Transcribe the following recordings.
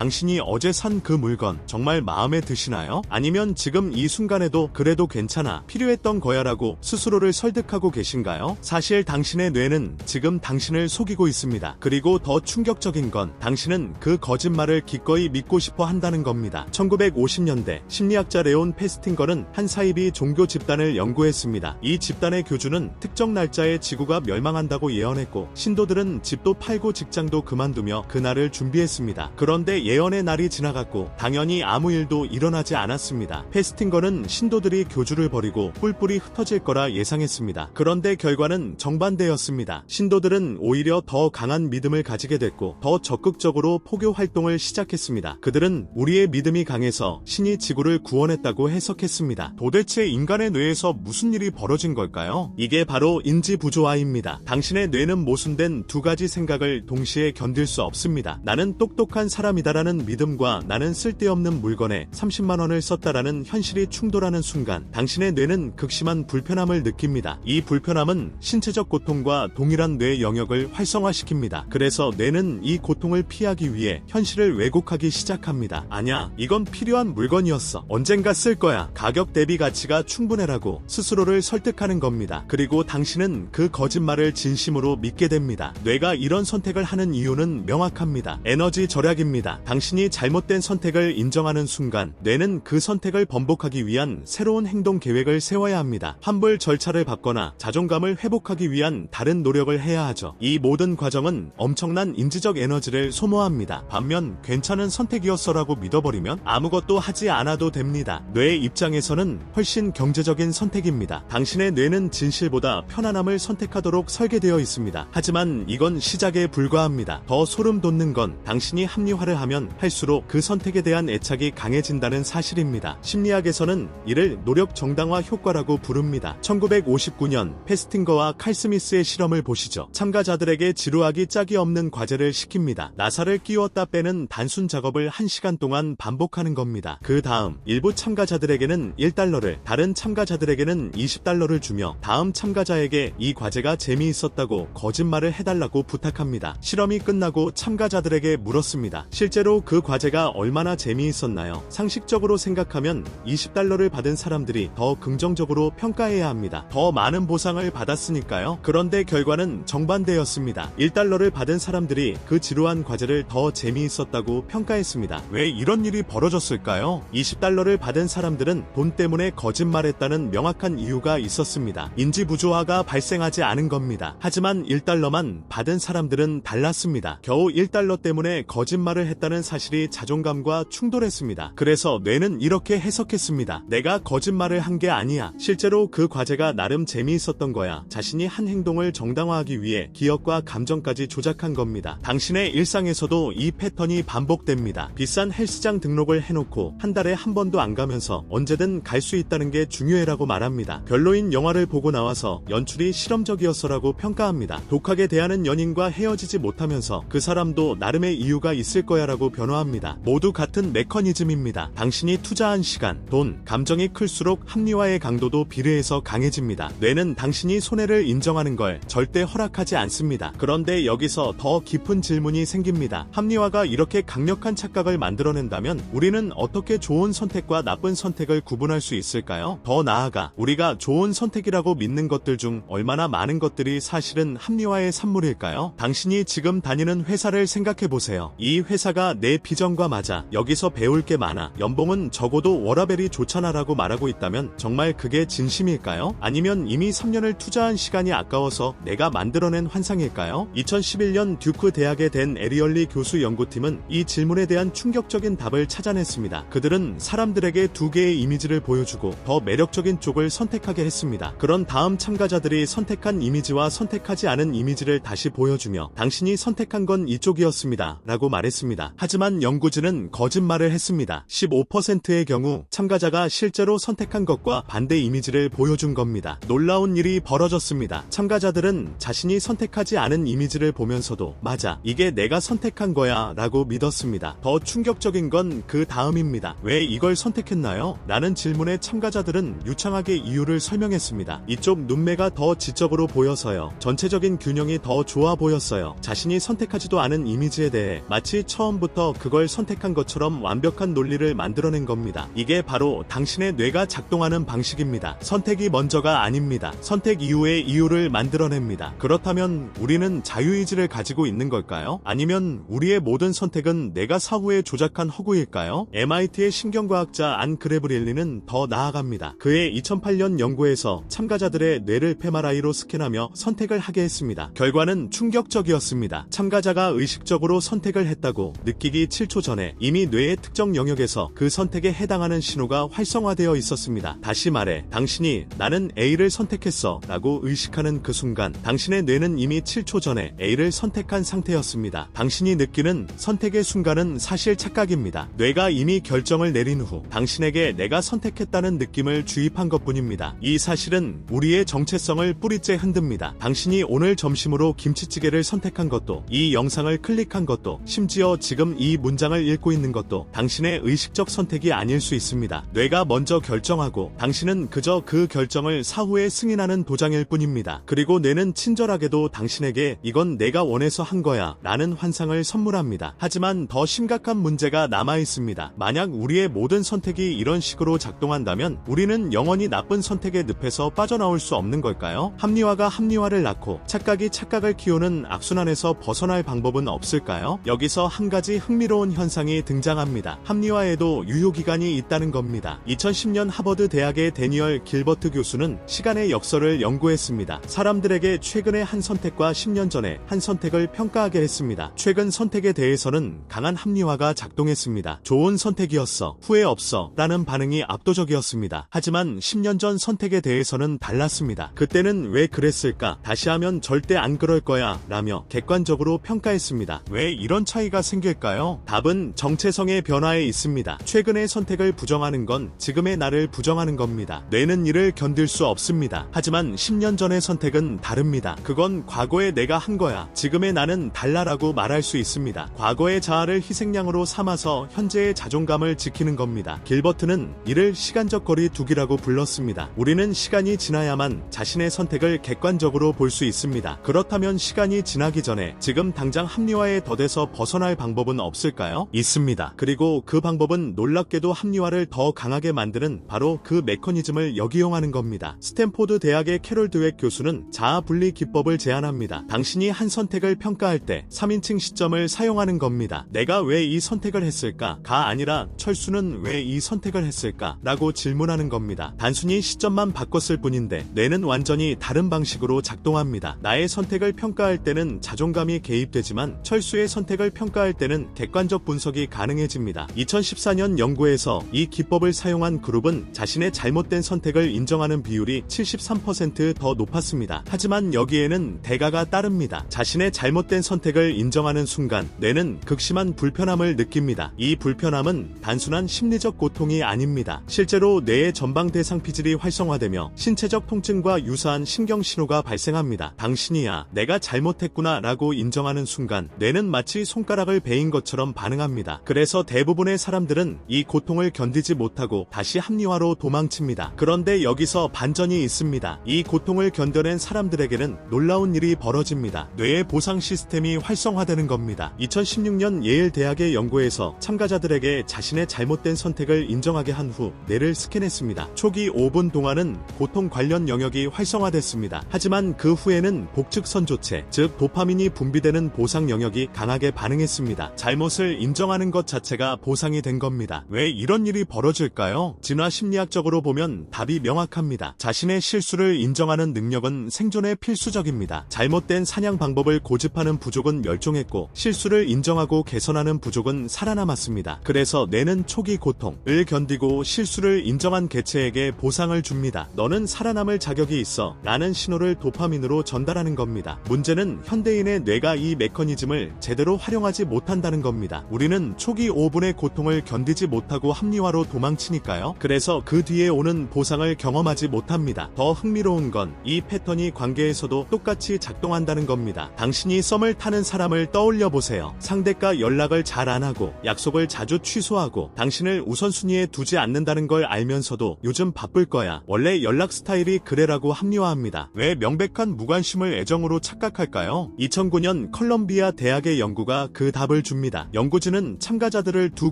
당신이 어제 산 그 물건 정말 마음에 드시나요? 아니면 지금 이 순간에도 그래도 괜찮아, 필요했던 거야 라고 스스로를 설득하고 계신가요? 사실 당신의 뇌는 지금 당신을 속이고 있습니다. 그리고 더 충격적인 건 당신은 그 거짓말을 기꺼이 믿고 싶어 한다는 겁니다. 1950년대 심리학자 레온 페스팅거는 한 사이비 종교 집단을 연구했습니다. 이 집단의 교주는 특정 날짜에 지구가 멸망한다고 예언했고 신도들은 집도 팔고 직장도 그만두며 그날을 준비했습니다. 그런데 예언의 날이 지나갔고 당연히 아무 일도 일어나지 않았습니다. 페스팅거는 신도들이 교주를 버리고 뿔뿔이 흩어질 거라 예상했습니다. 그런데 결과는 정반대였습니다. 신도들은 오히려 더 강한 믿음을 가지게 됐고 더 적극적으로 포교 활동을 시작했습니다. 그들은 우리의 믿음이 강해서 신이 지구를 구원했다고 해석했습니다. 도대체 인간의 뇌에서 무슨 일이 벌어진 걸까요? 이게 바로 인지부조화입니다. 당신의 뇌는 모순된 두 가지 생각을 동시에 견딜 수 없습니다. 나는 똑똑한 사람이다 라는 믿음과 나는 쓸데없는 물건에 30만 원을 썼다라는 현실이 충돌하는 순간 당신의 뇌는 극심한 불편함을 느낍니다. 이 불편함은 신체적 고통과 동일한 뇌 영역을 활성화시킵니다. 그래서 뇌는 이 고통을 피하기 위해 현실을 왜곡하기 시작합니다. 아냐, 이건 필요한 물건이었어. 언젠가 쓸 거야. 가격 대비 가치가 충분해라고 스스로를 설득하는 겁니다. 그리고 당신은 그 거짓말을 진심으로 믿게 됩니다. 뇌가 이런 선택을 하는 이유는 명확합니다. 에너지 절약입니다. 당신이 잘못된 선택을 인정하는 순간 뇌는 그 선택을 번복하기 위한 새로운 행동 계획을 세워야 합니다. 환불 절차를 밟거나 자존감을 회복하기 위한 다른 노력을 해야 하죠. 이 모든 과정은 엄청난 인지적 에너지를 소모합니다. 반면 괜찮은 선택이었어라고 믿어버리면 아무것도 하지 않아도 됩니다. 뇌의 입장에서는 훨씬 경제적인 선택입니다. 당신의 뇌는 진실보다 편안함을 선택하도록 설계되어 있습니다. 하지만 이건 시작에 불과합니다. 더 소름 돋는 건 당신이 합리화를 하면 할수록 그 선택에 대한 애착이 강해진다는 사실입니다. 심리학에서는 이를 노력 정당화 효과라고 부릅니다. 1959년 페스팅거와 칼 스미스의 실험을 보시죠. 참가자들에게 지루하기 짝이 없는 과제를 시킵니다. 나사를 끼웠다 빼는 단순 작업을 1시간 동안 반복하는 겁니다. 그 다음 일부 참가자들에게는 1달러를, 다른 참가자들에게는 20달러를 주며 다음 참가자에게 이 과제가 재미있었다고 거짓말을 해달라고 부탁합니다. 실험이 끝나고 참가자들에게 물었습니다. 실제로 그 과제가 얼마나 재미있었나요? 상식적으로 생각하면 20달러를 받은 사람들이 더 긍정적으로 평가해야 합니다. 더 많은 보상을 받았으니까요. 그런데 결과는 정반대였습니다. 1달러를 받은 사람들이 그 지루한 과제를 더 재미있었다고 평가했습니다. 왜 이런 일이 벌어졌을까요? 20달러를 받은 사람들은 돈 때문에 거짓말했다는 명확한 이유가 있었습니다. 인지부조화가 발생하지 않은 겁니다. 하지만 1달러만 받은 사람들은 달랐습니다. 겨우 1달러 때문에 거짓말을 했다는 사실이 자존감과 충돌했습니다. 그래서 뇌는 이렇게 해석했습니다. 내가 거짓말을 한 게 아니야. 실제로 그 과제가 나름 재미있었던 거야. 자신이 한 행동을 정당화하기 위해 기억과 감정까지 조작한 겁니다. 당신의 일상에서도 이 패턴이 반복됩니다. 비싼 헬스장 등록을 해놓고 한 달에 한 번도 안 가면서 언제든 갈 수 있다는 게 중요해라고 말합니다. 별로인 영화를 보고 나와서 연출이 실험적이었어라고 평가합니다. 독하게 대하는 연인과 헤어지지 못하면서 그 사람도 나름의 이유가 있을 거야라고 변화합니다. 모두 같은 메커니즘입니다. 당신이 투자한 시간, 돈, 감정이 클수록 합리화의 강도도 비례해서 강해집니다. 뇌는 당신이 손해를 인정하는 걸 절대 허락하지 않습니다. 그런데 여기서 더 깊은 질문이 생깁니다. 합리화가 이렇게 강력한 착각을 만들어낸다면 우리는 어떻게 좋은 선택과 나쁜 선택을 구분할 수 있을까요? 더 나아가 우리가 좋은 선택이라고 믿는 것들 중 얼마나 많은 것들이 사실은 합리화의 산물일까요? 당신이 지금 다니는 회사를 생각해보세요. 이 회사가 내 비전과 맞아. 여기서 배울 게 많아. 연봉은 적어도 워라벨이 좋잖아 라고 말하고 있다면 정말 그게 진심일까요? 아니면 이미 3년을 투자한 시간이 아까워서 내가 만들어낸 환상일까요? 2011년 듀크 대학에 된 에리얼리 교수 연구팀은 이 질문에 대한 충격적인 답을 찾아냈습니다. 그들은 사람들에게 두 개의 이미지를 보여주고 더 매력적인 쪽을 선택하게 했습니다. 그런 다음 참가자들이 선택한 이미지와 선택하지 않은 이미지를 다시 보여주며 당신이 선택한 건 이쪽이었습니다 라고 말했습니다. 하지만 연구진은 거짓말을 했습니다. 15%의 경우 참가자가 실제로 선택한 것과 반대 이미지를 보여준 겁니다. 놀라운 일이 벌어졌습니다. 참가자들은 자신이 선택하지 않은 이미지를 보면서도 맞아, 이게 내가 선택한 거야 라고 믿었습니다. 더 충격적인 건 그 다음입니다. 왜 이걸 선택했나요? 라는 질문에 참가자들은 유창하게 이유를 설명했습니다. 이쪽 눈매가 더 지적으로 보여서요. 전체적인 균형이 더 좋아 보였어요. 자신이 선택하지도 않은 이미지에 대해 마치 처음부터 처음부터 그걸 선택한 것처럼 완벽한 논리를 만들어낸 겁니다. 이게 바로 당신의 뇌가 작동하는 방식입니다. 선택이 먼저가 아닙니다. 선택 이후의 이유를 만들어냅니다. 그렇다면 우리는 자유의지를 가지고 있는 걸까요? 아니면 우리의 모든 선택은 내가 사후에 조작한 허구일까요? MIT의 신경과학자 안 그레브릴리는 더 나아갑니다. 그의 2008년 연구에서 참가자들의 뇌를 MRI로 스캔하며 선택을 하게 했습니다. 결과는 충격적이었습니다. 참가자가 의식적으로 선택을 했다고 느끼기 7초 전에 이미 뇌의 특정 영역에서 그 선택에 해당하는 신호가 활성화되어 있었습니다. 다시 말해, 당신이 나는 A를 선택했어 라고 의식하는 그 순간 당신의 뇌는 이미 7초 전에 A를 선택한 상태였습니다. 당신이 느끼는 선택의 순간은 사실 착각입니다. 뇌가 이미 결정을 내린 후 당신에게 내가 선택했다는 느낌을 주입한 것뿐입니다. 이 사실은 우리의 정체성을 뿌리째 흔듭니다. 당신이 오늘 점심으로 김치찌개를 선택한 것도, 이 영상을 클릭한 것도, 심지어 지금 이 문장을 읽고 있는 것도 당신의 의식적 선택이 아닐 수 있습니다. 뇌가 먼저 결정하고 당신은 그저 그 결정을 사후에 승인하는 도장일 뿐입니다. 그리고 뇌는 친절하게도 당신에게 이건 내가 원해서 한 거야 라는 환상을 선물합니다. 하지만 더 심각한 문제가 남아 있습니다. 만약 우리의 모든 선택이 이런 식으로 작동한다면 우리는 영원히 나쁜 선택의 늪에서 빠져나올 수 없는 걸까요? 합리화가 합리화를 낳고 착각이 착각을 키우는 악순환에서 벗어날 방법은 없을까요? 여기서 한 가지 흥미로운 현상이 등장합니다. 합리화에도 유효기간이 있다는 겁니다. 2010년 하버드 대학의 데니얼 길버트 교수는 시간의 역설을 연구했습니다. 사람들에게 최근의 한 선택과 10년 전에 한 선택을 평가하게 했습니다. 최근 선택에 대해서는 강한 합리화가 작동했습니다. 좋은 선택이었어, 후회 없어 라는 반응이 압도적이었습니다. 하지만 10년 전 선택에 대해서는 달랐습니다. 그때는 왜 그랬을까? 다시 하면 절대 안 그럴 거야 라며 객관적으로 평가했습니다. 왜 이런 차이가 생길까요? 답은 정체성의 변화에 있습니다. 최근의 선택을 부정하는 건 지금의 나를 부정하는 겁니다. 뇌는 이를 견딜 수 없습니다. 하지만 10년 전의 선택은 다릅니다. 그건 과거의 내가 한 거야, 지금의 나는 달라라고 말할 수 있습니다. 과거의 자아를 희생양으로 삼아서 현재의 자존감을 지키는 겁니다. 길버트는 이를 시간적 거리 두기라고 불렀습니다. 우리는 시간이 지나야만 자신의 선택을 객관적으로 볼 수 있습니다. 그렇다면 시간이 지나기 전에 지금 당장 합리화에 더뎌서 벗어날 방법은 없을까요? 있습니다. 그리고 그 방법은 놀랍게도 합리화를 더 강하게 만드는 바로 그 메커니즘을 역이용하는 겁니다. 스탠포드 대학의 캐롤 드웩 교수는 자아 분리 기법을 제안합니다. 당신이 한 선택을 평가할 때 3인칭 시점을 사용하는 겁니다. 내가 왜 이 선택을 했을까?가 아니라 철수는 왜 이 선택을 했을까? 라고 질문하는 겁니다. 단순히 시점만 바꿨을 뿐인데 뇌는 완전히 다른 방식으로 작동합니다. 나의 선택을 평가할 때는 자존감이 개입되지만 철수의 선택을 평가할 때는 객관적 분석이 가능해집니다. 2014년 연구에서 이 기법을 사용한 그룹은 자신의 잘못된 선택을 인정하는 비율이 73% 더 높았습니다. 하지만 여기에는 대가가 따릅니다. 자신의 잘못된 선택을 인정하는 순간 뇌는 극심한 불편함을 느낍니다. 이 불편함은 단순한 심리적 고통이 아닙니다. 실제로 뇌의 전방대상 피질이 활성화되며 신체적 통증과 유사한 신경 신호가 발생합니다. 당신이야, 내가 잘못했구나 라고 인정하는 순간 뇌는 마치 손가락을 베인 것처럼 반응합니다. 그래서 대부분의 사람들은 이 고통을 견디지 못하고 다시 합리화로 도망칩니다. 그런데 여기서 반전이 있습니다. 이 고통을 견뎌낸 사람들에게는 놀라운 일이 벌어집니다. 뇌의 보상 시스템이 활성화되는 겁니다. 2016년 예일 대학의 연구에서 참가자들에게 자신의 잘못된 선택을 인정하게 한 후 뇌를 스캔했습니다. 초기 5분 동안은 고통 관련 영역이 활성화됐습니다. 하지만 그 후에는 복측선 조체, 즉 도파민이 분비되는 보상 영역이 강하게 반응했습니다. 잘못을 인정하는 것 자체가 보상이 된 겁니다. 왜 이런 일이 벌어질까요? 진화 심리학적으로 보면 답이 명확합니다. 자신의 실수를 인정하는 능력은 생존에 필수적입니다. 잘못된 사냥 방법을 고집하는 부족은 멸종했고 실수를 인정하고 개선하는 부족은 살아남았습니다. 그래서 뇌는 초기 고통을 견디고 실수를 인정한 개체에게 보상을 줍니다. 너는 살아남을 자격이 있어 라는 신호를 도파민으로 전달하는 겁니다. 문제는 현대인의 뇌가 이 메커니즘을 제대로 활용하지 못한다는 겁니다. 우리는 초기 5분의 고통을 견디지 못하고 합리화로 도망치니까요. 그래서 그 뒤에 오는 보상을 경험하지 못합니다. 더 흥미로운 건 이 패턴이 관계에서도 똑같이 작동한다는 겁니다. 당신이 썸을 타는 사람을 떠올려 보세요. 상대가 연락을 잘 안 하고 약속을 자주 취소하고 당신을 우선순위에 두지 않는다는 걸 알면서도 요즘 바쁠 거야, 원래 연락 스타일이 그래라고 합리화합니다. 왜 명백한 무관심을 애정으로 착각할까요? 2009년 컬럼비아 대학의 연구가 그 답을 줍니다. 줍니다. 연구진은 참가자들을 두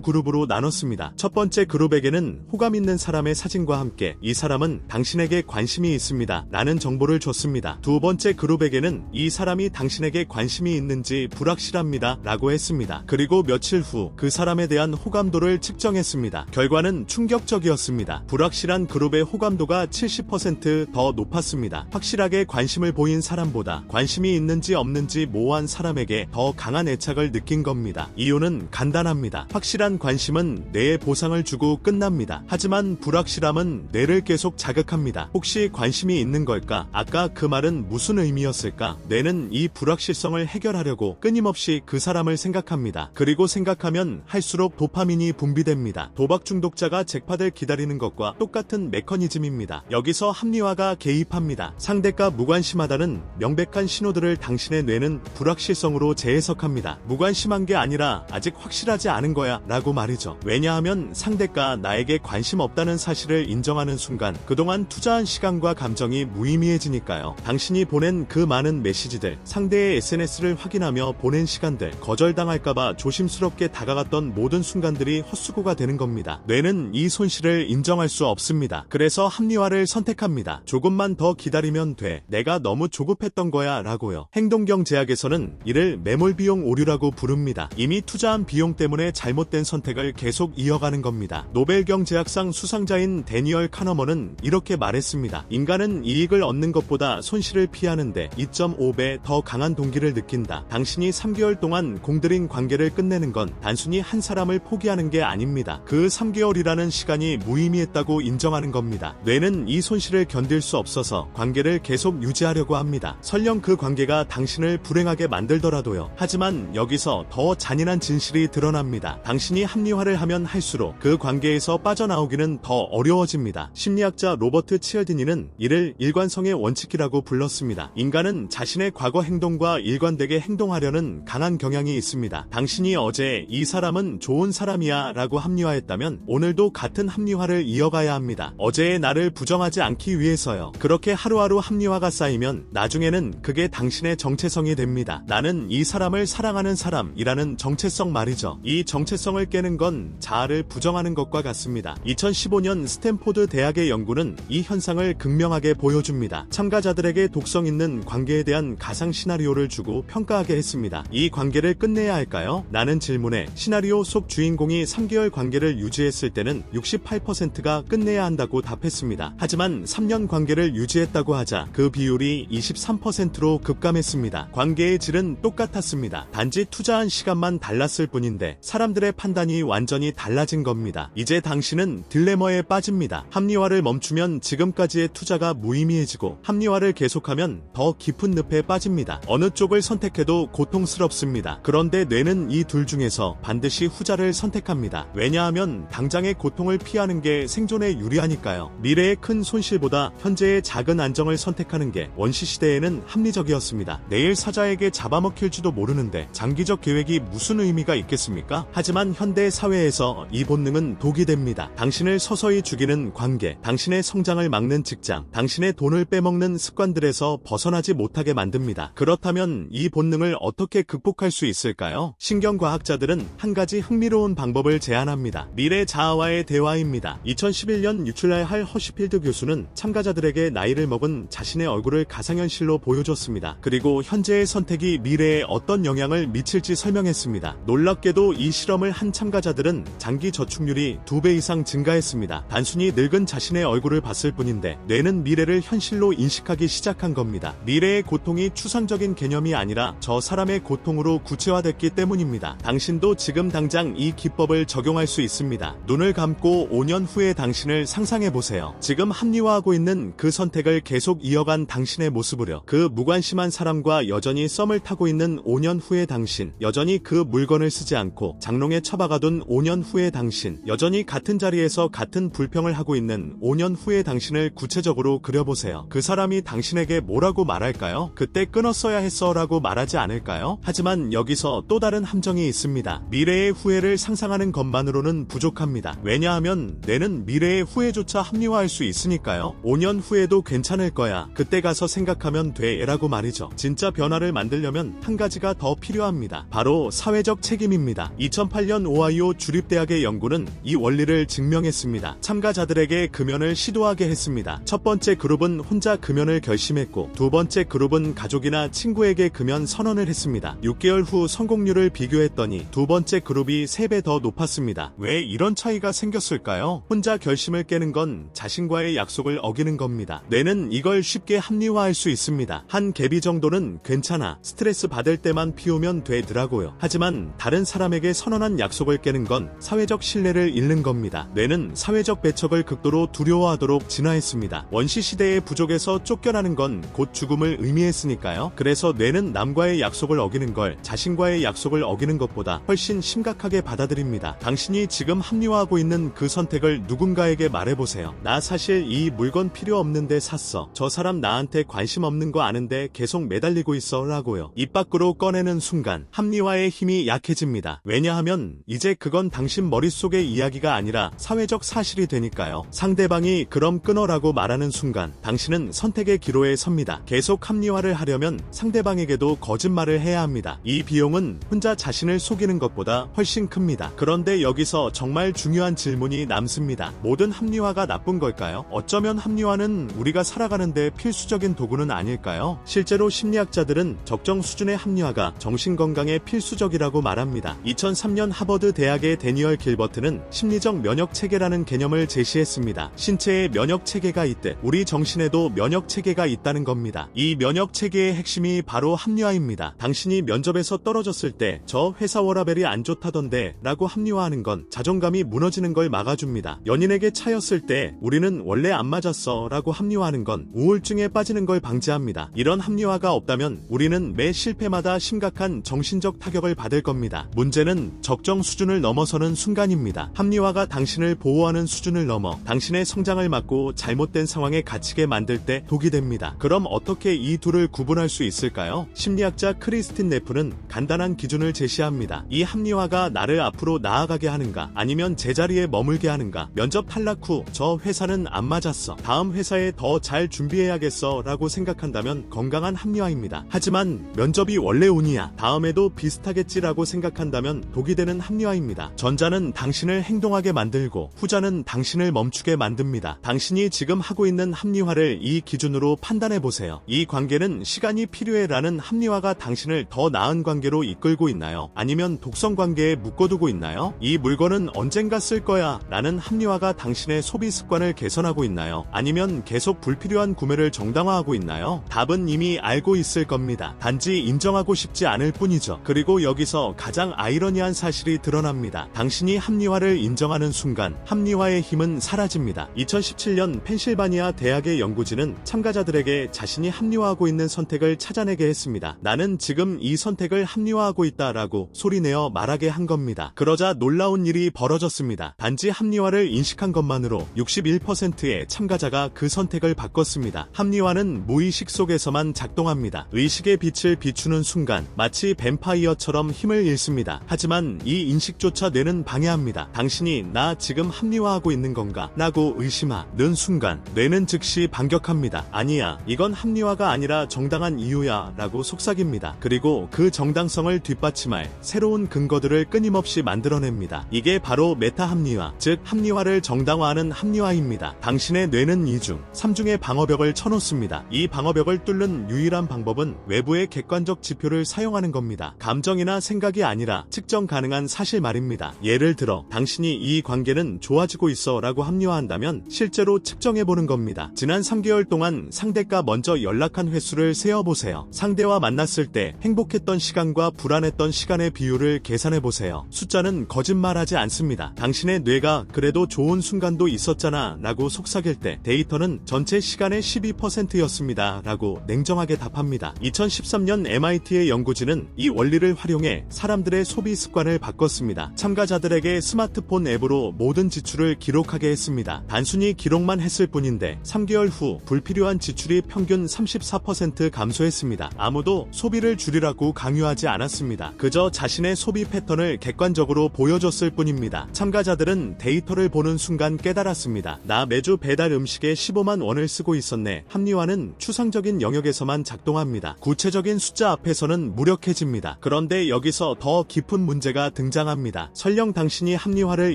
그룹으로 나눴습니다. 첫 번째 그룹에게는 호감 있는 사람의 사진과 함께 이 사람은 당신에게 관심이 있습니다 라는 정보를 줬습니다. 두 번째 그룹에게는 이 사람이 당신에게 관심이 있는지 불확실합니다 라고 했습니다. 그리고 며칠 후 그 사람에 대한 호감도를 측정했습니다. 결과는 충격적이었습니다. 불확실한 그룹의 호감도가 70% 더 높았습니다. 확실하게 관심을 보인 사람보다 관심이 있는지 없는지 모호한 사람에게 더 강한 애착을 느낀 겁니다. 이유는 간단합니다. 확실한 관심은 뇌에 보상을 주고 끝납니다. 하지만 불확실함은 뇌를 계속 자극합니다. 혹시 관심이 있는 걸까? 아까 그 말은 무슨 의미였을까? 뇌는 이 불확실성을 해결하려고 끊임없이 그 사람을 생각합니다. 그리고 생각하면 할수록 도파민이 분비됩니다. 도박 중독자가 잭팟을 기다리는 것과 똑같은 메커니즘입니다. 여기서 합리화가 개입합니다. 상대가 무관심하다는 명백한 신호들을 당신의 뇌는 불확실성으로 재해석합니다. 무관심한 게 아니라 아직 확실하지 않은 거야 라고 말이죠. 왜냐하면 상대가 나에게 관심 없다는 사실을 인정하는 순간 그동안 투자한 시간과 감정이 무의미해지니까요. 당신이 보낸 그 많은 메시지들, 상대의 SNS를 확인하며 보낸 시간들, 거절당할까봐 조심스럽게 다가갔던 모든 순간들이 헛수고가 되는 겁니다. 뇌는 이 손실을 인정할 수 없습니다. 그래서 합리화를 선택합니다. 조금만 더 기다리면 돼. 내가 너무 조급했던 거야 라고요. 행동경제학에서는 이를 매몰비용 오류라고 부릅니다. 이미 투자한 비용 때문에 잘못된 선택을 계속 이어가는 겁니다. 노벨경제학상 수상자인 데니얼 카너먼은 이렇게 말했습니다. 인간은 이익을 얻는 것보다 손실을 피하는데 2.5배 더 강한 동기를 느낀다. 당신이 3개월 동안 공들인 관계를 끝내는 건 단순히 한 사람을 포기하는 게 아닙니다. 그 3개월이라는 시간이 무의미했다고 인정하는 겁니다. 뇌는 이 손실을 견딜 수 없어서 관계를 계속 유지하려고 합니다. 설령 그 관계가 당신을 불행하게 만들더라도요. 하지만 여기서 더 잔인한 진실이 드러납니다. 당신이 합리화를 하면 할수록 그 관계에서 빠져나오기는 더 어려워집니다. 심리학자 로버트 치얼디니는 이를 일관성의 원칙이라고 불렀습니다. 인간은 자신의 과거 행동과 일관되게 행동하려는 강한 경향이 있습니다. 당신이 어제 이 사람은 좋은 사람이야 라고 합리화했다면 오늘도 같은 합리화를 이어가야 합니다. 어제의 나를 부정하지 않기 위해서요. 그렇게 하루하루 합리화가 쌓이면 나중에는 그게 당신의 정체성이 됩니다. 나는 이 사람을 사랑하는 사람이라는 정체성 말이죠. 이 정체성을 깨는 건 자아를 부정하는 것과 같습니다. 2015년 스탠포드 대학의 연구는 이 현상을 극명하게 보여줍니다. 참가자들에게 독성 있는 관계에 대한 가상 시나리오를 주고 평가하게 했습니다. 이 관계를 끝내야 할까요? 라는 질문에 시나리오 속 주인공이 3개월 관계를 유지했을 때는 68%가 끝내야 한다고 답했습니다. 하지만 3년 관계를 유지했다고 하자 그 비율이 23%로 급감했습니다. 관계의 질은 똑같았습니다. 단지 투자한 시간만 달랐을 뿐인데 사람들의 판단이 완전히 달라진 겁니다. 이제 당신은 딜레머에 빠집니다. 합리화를 멈추면 지금까지의 투자가 무의미해지고 합리화를 계속하면 더 깊은 늪에 빠집니다. 어느 쪽을 선택해도 고통스럽습니다. 그런데 뇌는 이 둘 중에서 반드시 후자를 선택합니다. 왜냐하면 당장의 고통을 피하는 게 생존에 유리하니까요. 미래의 큰 손실보다 현재의 작은 안정을 선택하는 게 원시시대에는 합리적이었습니다. 내일 사자에게 잡아먹힐지도 모르는데 장기적 계획이 무슨 의미가 있겠습니까? 하지만 현대 사회에서 이 본능은 독이 됩니다. 당신을 서서히 죽이는 관계, 당신의 성장을 막는 직장, 당신의 돈을 빼먹는 습관들에서 벗어나지 못하게 만듭니다. 그렇다면 이 본능을 어떻게 극복할 수 있을까요? 신경과학자들은 한 가지 흥미로운 방법을 제안합니다. 미래 자아와의 대화입니다. 2011년 유출날 할 허시필드 교수는 참가자들에게 나이를 먹은 자신의 얼굴을 가상현실로 보여줬습니다. 그리고 현재의 선택이 미래에 어떤 영향을 미칠지 설명했습니다. 놀랍게도 이 실험을 한 참가자들은 장기 저축률이 2배 이상 증가했습니다. 단순히 늙은 자신의 얼굴을 봤을 뿐인데 뇌는 미래를 현실로 인식하기 시작한 겁니다. 미래의 고통이 추상적인 개념이 아니라 저 사람의 고통으로 구체화됐기 때문입니다. 당신도 지금 당장 이 기법을 적용할 수 있습니다. 눈을 감고 5년 후의 당신을 상상해보세요. 지금 합리화하고 있는 그 선택을 계속 이어간 당신의 모습으로 그 무관심한 사람과 여전히 썸을 타고 있는 5년 후의 당신, 여전히 그 물건을 쓰지 않고 장롱에 처박아둔 5년 후의 당신, 여전히 같은 자리에서 같은 불평을 하고 있는 5년 후의 당신을 구체적으로 그려보세요. 그 사람이 당신에게 뭐라고 말할까요? 그때 끊었어야 했어 라고 말하지 않을까요? 하지만 여기서 또 다른 함정이 있습니다. 미래의 후회를 상상하는 것만으로는 부족합니다. 왜냐하면 뇌는 미래의 후회조차 합리화할 수 있으니까요. 5년 후에도 괜찮을 거야. 그때 가서 생각하면 돼 라고 말이죠. 진짜 변화를 만들려면 한 가지가 더 필요합니다. 바로 사회적 책임입니다. 2008년 오하이오 주립대학의 연구는 이 원리를 증명했습니다. 참가자들에게 금연을 시도하게 했습니다. 첫 번째 그룹은 혼자 금연을 결심했고 두 번째 그룹은 가족이나 친구에게 금연 선언을 했습니다. 6개월 후 성공률을 비교했더니 두 번째 그룹이 3배 더 높았습니다. 왜 이런 차이가 생겼을까요? 혼자 결심을 깨는 건 자신과의 약속을 어기는 겁니다. 뇌는 이걸 쉽게 합리화할 수 있습니다. 한 개비 정도는 괜찮아. 스트레스 받을 때만 피우면 되더라고요. 하지만 다른 사람에게 선언한 약속을 깨는 건 사회적 신뢰를 잃는 겁니다. 뇌는 사회적 배척을 극도로 두려워하도록 진화했습니다. 원시시대의 부족에서 쫓겨나는 건 곧 죽음을 의미했으니까요. 그래서 뇌는 남과의 약속을 어기는 걸 자신과의 약속을 어기는 것보다 훨씬 심각하게 받아들입니다. 당신이 지금 합리화하고 있는 그 선택을 누군가에게 말해보세요. 나 사실 이 물건 필요 없는데 샀어. 저 사람 나한테 관심 없는 거 아는데 계속 매달리고 있어 라고요. 입 밖으로 꺼내는 순간 합리화의 힘이 약해집니다. 왜냐하면 이제 그건 당신 머릿속의 이야기가 아니라 사회적 사실이 되니까요. 상대방이 그럼 끊어라고 말하는 순간 당신은 선택의 기로에 섭니다. 계속 합리화를 하려면 상대방에게도 거짓말을 해야 합니다. 이 비용은 혼자 자신을 속이는 것보다 훨씬 큽니다. 그런데 여기서 정말 중요한 질문이 남습니다. 모든 합리화가 나쁜 걸까요? 어쩌면 합리화는 우리가 살아가는데 필수적인 도구는 아닐까요? 실제로 심리학자들은 적정 수준의 합리화가 정신건강에 필수적이라고 말합니다. 2003년 하버드 대학의 데니얼 길버트는 심리적 면역 체계라는 개념을 제시했습니다. 신체에 면역 체계가 있듯 우리 정신에도 면역 체계가 있다는 겁니다. 이 면역 체계의 핵심이 바로 합리화입니다. 당신이 면접에서 떨어졌을 때 저 회사 워라밸이 안 좋다던데 라고 합리화하는 건 자존감이 무너지는 걸 막아줍니다. 연인에게 차였을 때 우리는 원래 안 맞았어 라고 합리화하는 건 우울증에 빠지는 걸 방지합니다. 이런 합리화가 없다면 우리는 매 실패마다 심각한 정신적 타격을 받을 겁니다. 문제는 적정 수준을 넘어서는 순간입니다. 합리화가 당신을 보호하는 수준을 넘어 당신의 성장을 막고 잘못된 상황에 갇히게 만들 때 독이 됩니다. 그럼 어떻게 이 둘을 구분할 수 있을까요? 심리학자 크리스틴 네프는 간단한 기준을 제시합니다. 이 합리화가 나를 앞으로 나아가게 하는가 아니면 제자리에 머물게 하는가. 면접 탈락 후 저 회사는 안 맞았어. 다음 회사에 더 잘 준비해야겠어 라고 생각한다면 건강한 합리화입니다. 하지만 면접이 원래 운이야. 다음에도 비슷하겠지라고 생각한다면 독이 되는 합리화입니다. 전자는 당신을 행동하게 만들고 후자는 당신을 멈추게 만듭니다. 당신이 지금 하고 있는 합리화를 이 기준으로 판단해보세요. 이 관계는 시간이 필요해라는 합리화가 당신을 더 나은 관계로 이끌고 있나요? 아니면 독성 관계에 묶어두고 있나요? 이 물건은 언젠가 쓸 거야 라는 합리화가 당신의 소비 습관을 개선하고 있나요? 아니면 계속 불필요한 구매를 정당화하고 있나요? 답은 이미 알고 있을 겁니다. 단지 인정하고 싶지 않을 뿐이죠. 그리고 여기서 가장 아이러니한 사실이 드러납니다. 당신이 합리화를 인정하는 순간 합리화의 힘은 사라집니다. 2017년 펜실바니아 대학의 연구진은 참가자들에게 자신이 합리화하고 있는 선택을 찾아내게 했습니다. 나는 지금 이 선택을 합리화하고 있다라고 소리내어 말하게 한 겁니다. 그러자 놀라운 일이 벌어졌습니다. 단지 합리화를 인식한 것만으로 61%의 참가자가 그 선택을 바꿨습니다. 합리화는 무의식 속에서만 작동합니다. 의식의 빛을 비추는 순간 마치 뱀파이어처럼 힘을 잃습니다. 하지만 이 인식조차 뇌는 방해합니다. 당신이 나 지금 합리화하고 있는 건가? 라고 의심하는 순간 뇌는 즉시 반격합니다. 아니야, 이건 합리화가 아니라 정당한 이유야 라고 속삭입니다. 그리고 그 정당성을 뒷받침할 새로운 근거들을 끊임없이 만들어냅니다. 이게 바로 메타합리화, 즉 합리화를 정당화하는 합리화입니다. 당신의 뇌는 2중, 3중의 방어벽을 쳐놓습니다. 이 방어벽을 뚫는 유일한 방법은 외부의 객관적 지표를 사용하는 겁니다. 감정이나 생각이 아니라 측정 가능한 사실 말입니다. 예를 들어 당신이 이 관계는 좋아지고 있어 라고 합리화한다면 실제로 측정해보는 겁니다. 지난 3개월 동안 상대가 먼저 연락한 횟수를 세어보세요. 상대와 만났을 때 행복했던 시간과 불안했던 시간의 비율을 계산해보세요. 숫자는 거짓말하지 않습니다. 당신의 뇌가 그래도 좋은 순간도 있었잖아 라고 속삭일 때 데이터는 전체 시간의 12%였습니다 라고 냉정하게 답합니다. 2013년 MIT의 연구진은 이 원리를 활용해 사람들의 소비 습관을 바꿨습니다. 참가자들에게 스마트폰 앱으로 모든 지출을 기록하게 했습니다. 단순히 기록만 했을 뿐인데 3개월 후 불필요한 지출이 평균 34% 감소했습니다. 아무도 소비를 줄이라고 강요하지 않았습니다. 그저 자신의 소비 패턴을 객관적으로 보여줬을 뿐입니다. 참가자들은 데이터를 보는 순간 깨달았습니다. 나 매주 배달 음식에 15만 원을 쓰고 있었네. 합리화는 추상적인 영역에서만 작동합니다. 구체적인 숫자 앞에서는 무력해집니다. 그런데 그런데 여기서 더 깊은 문제가 등장합니다. 설령 당신이 합리화를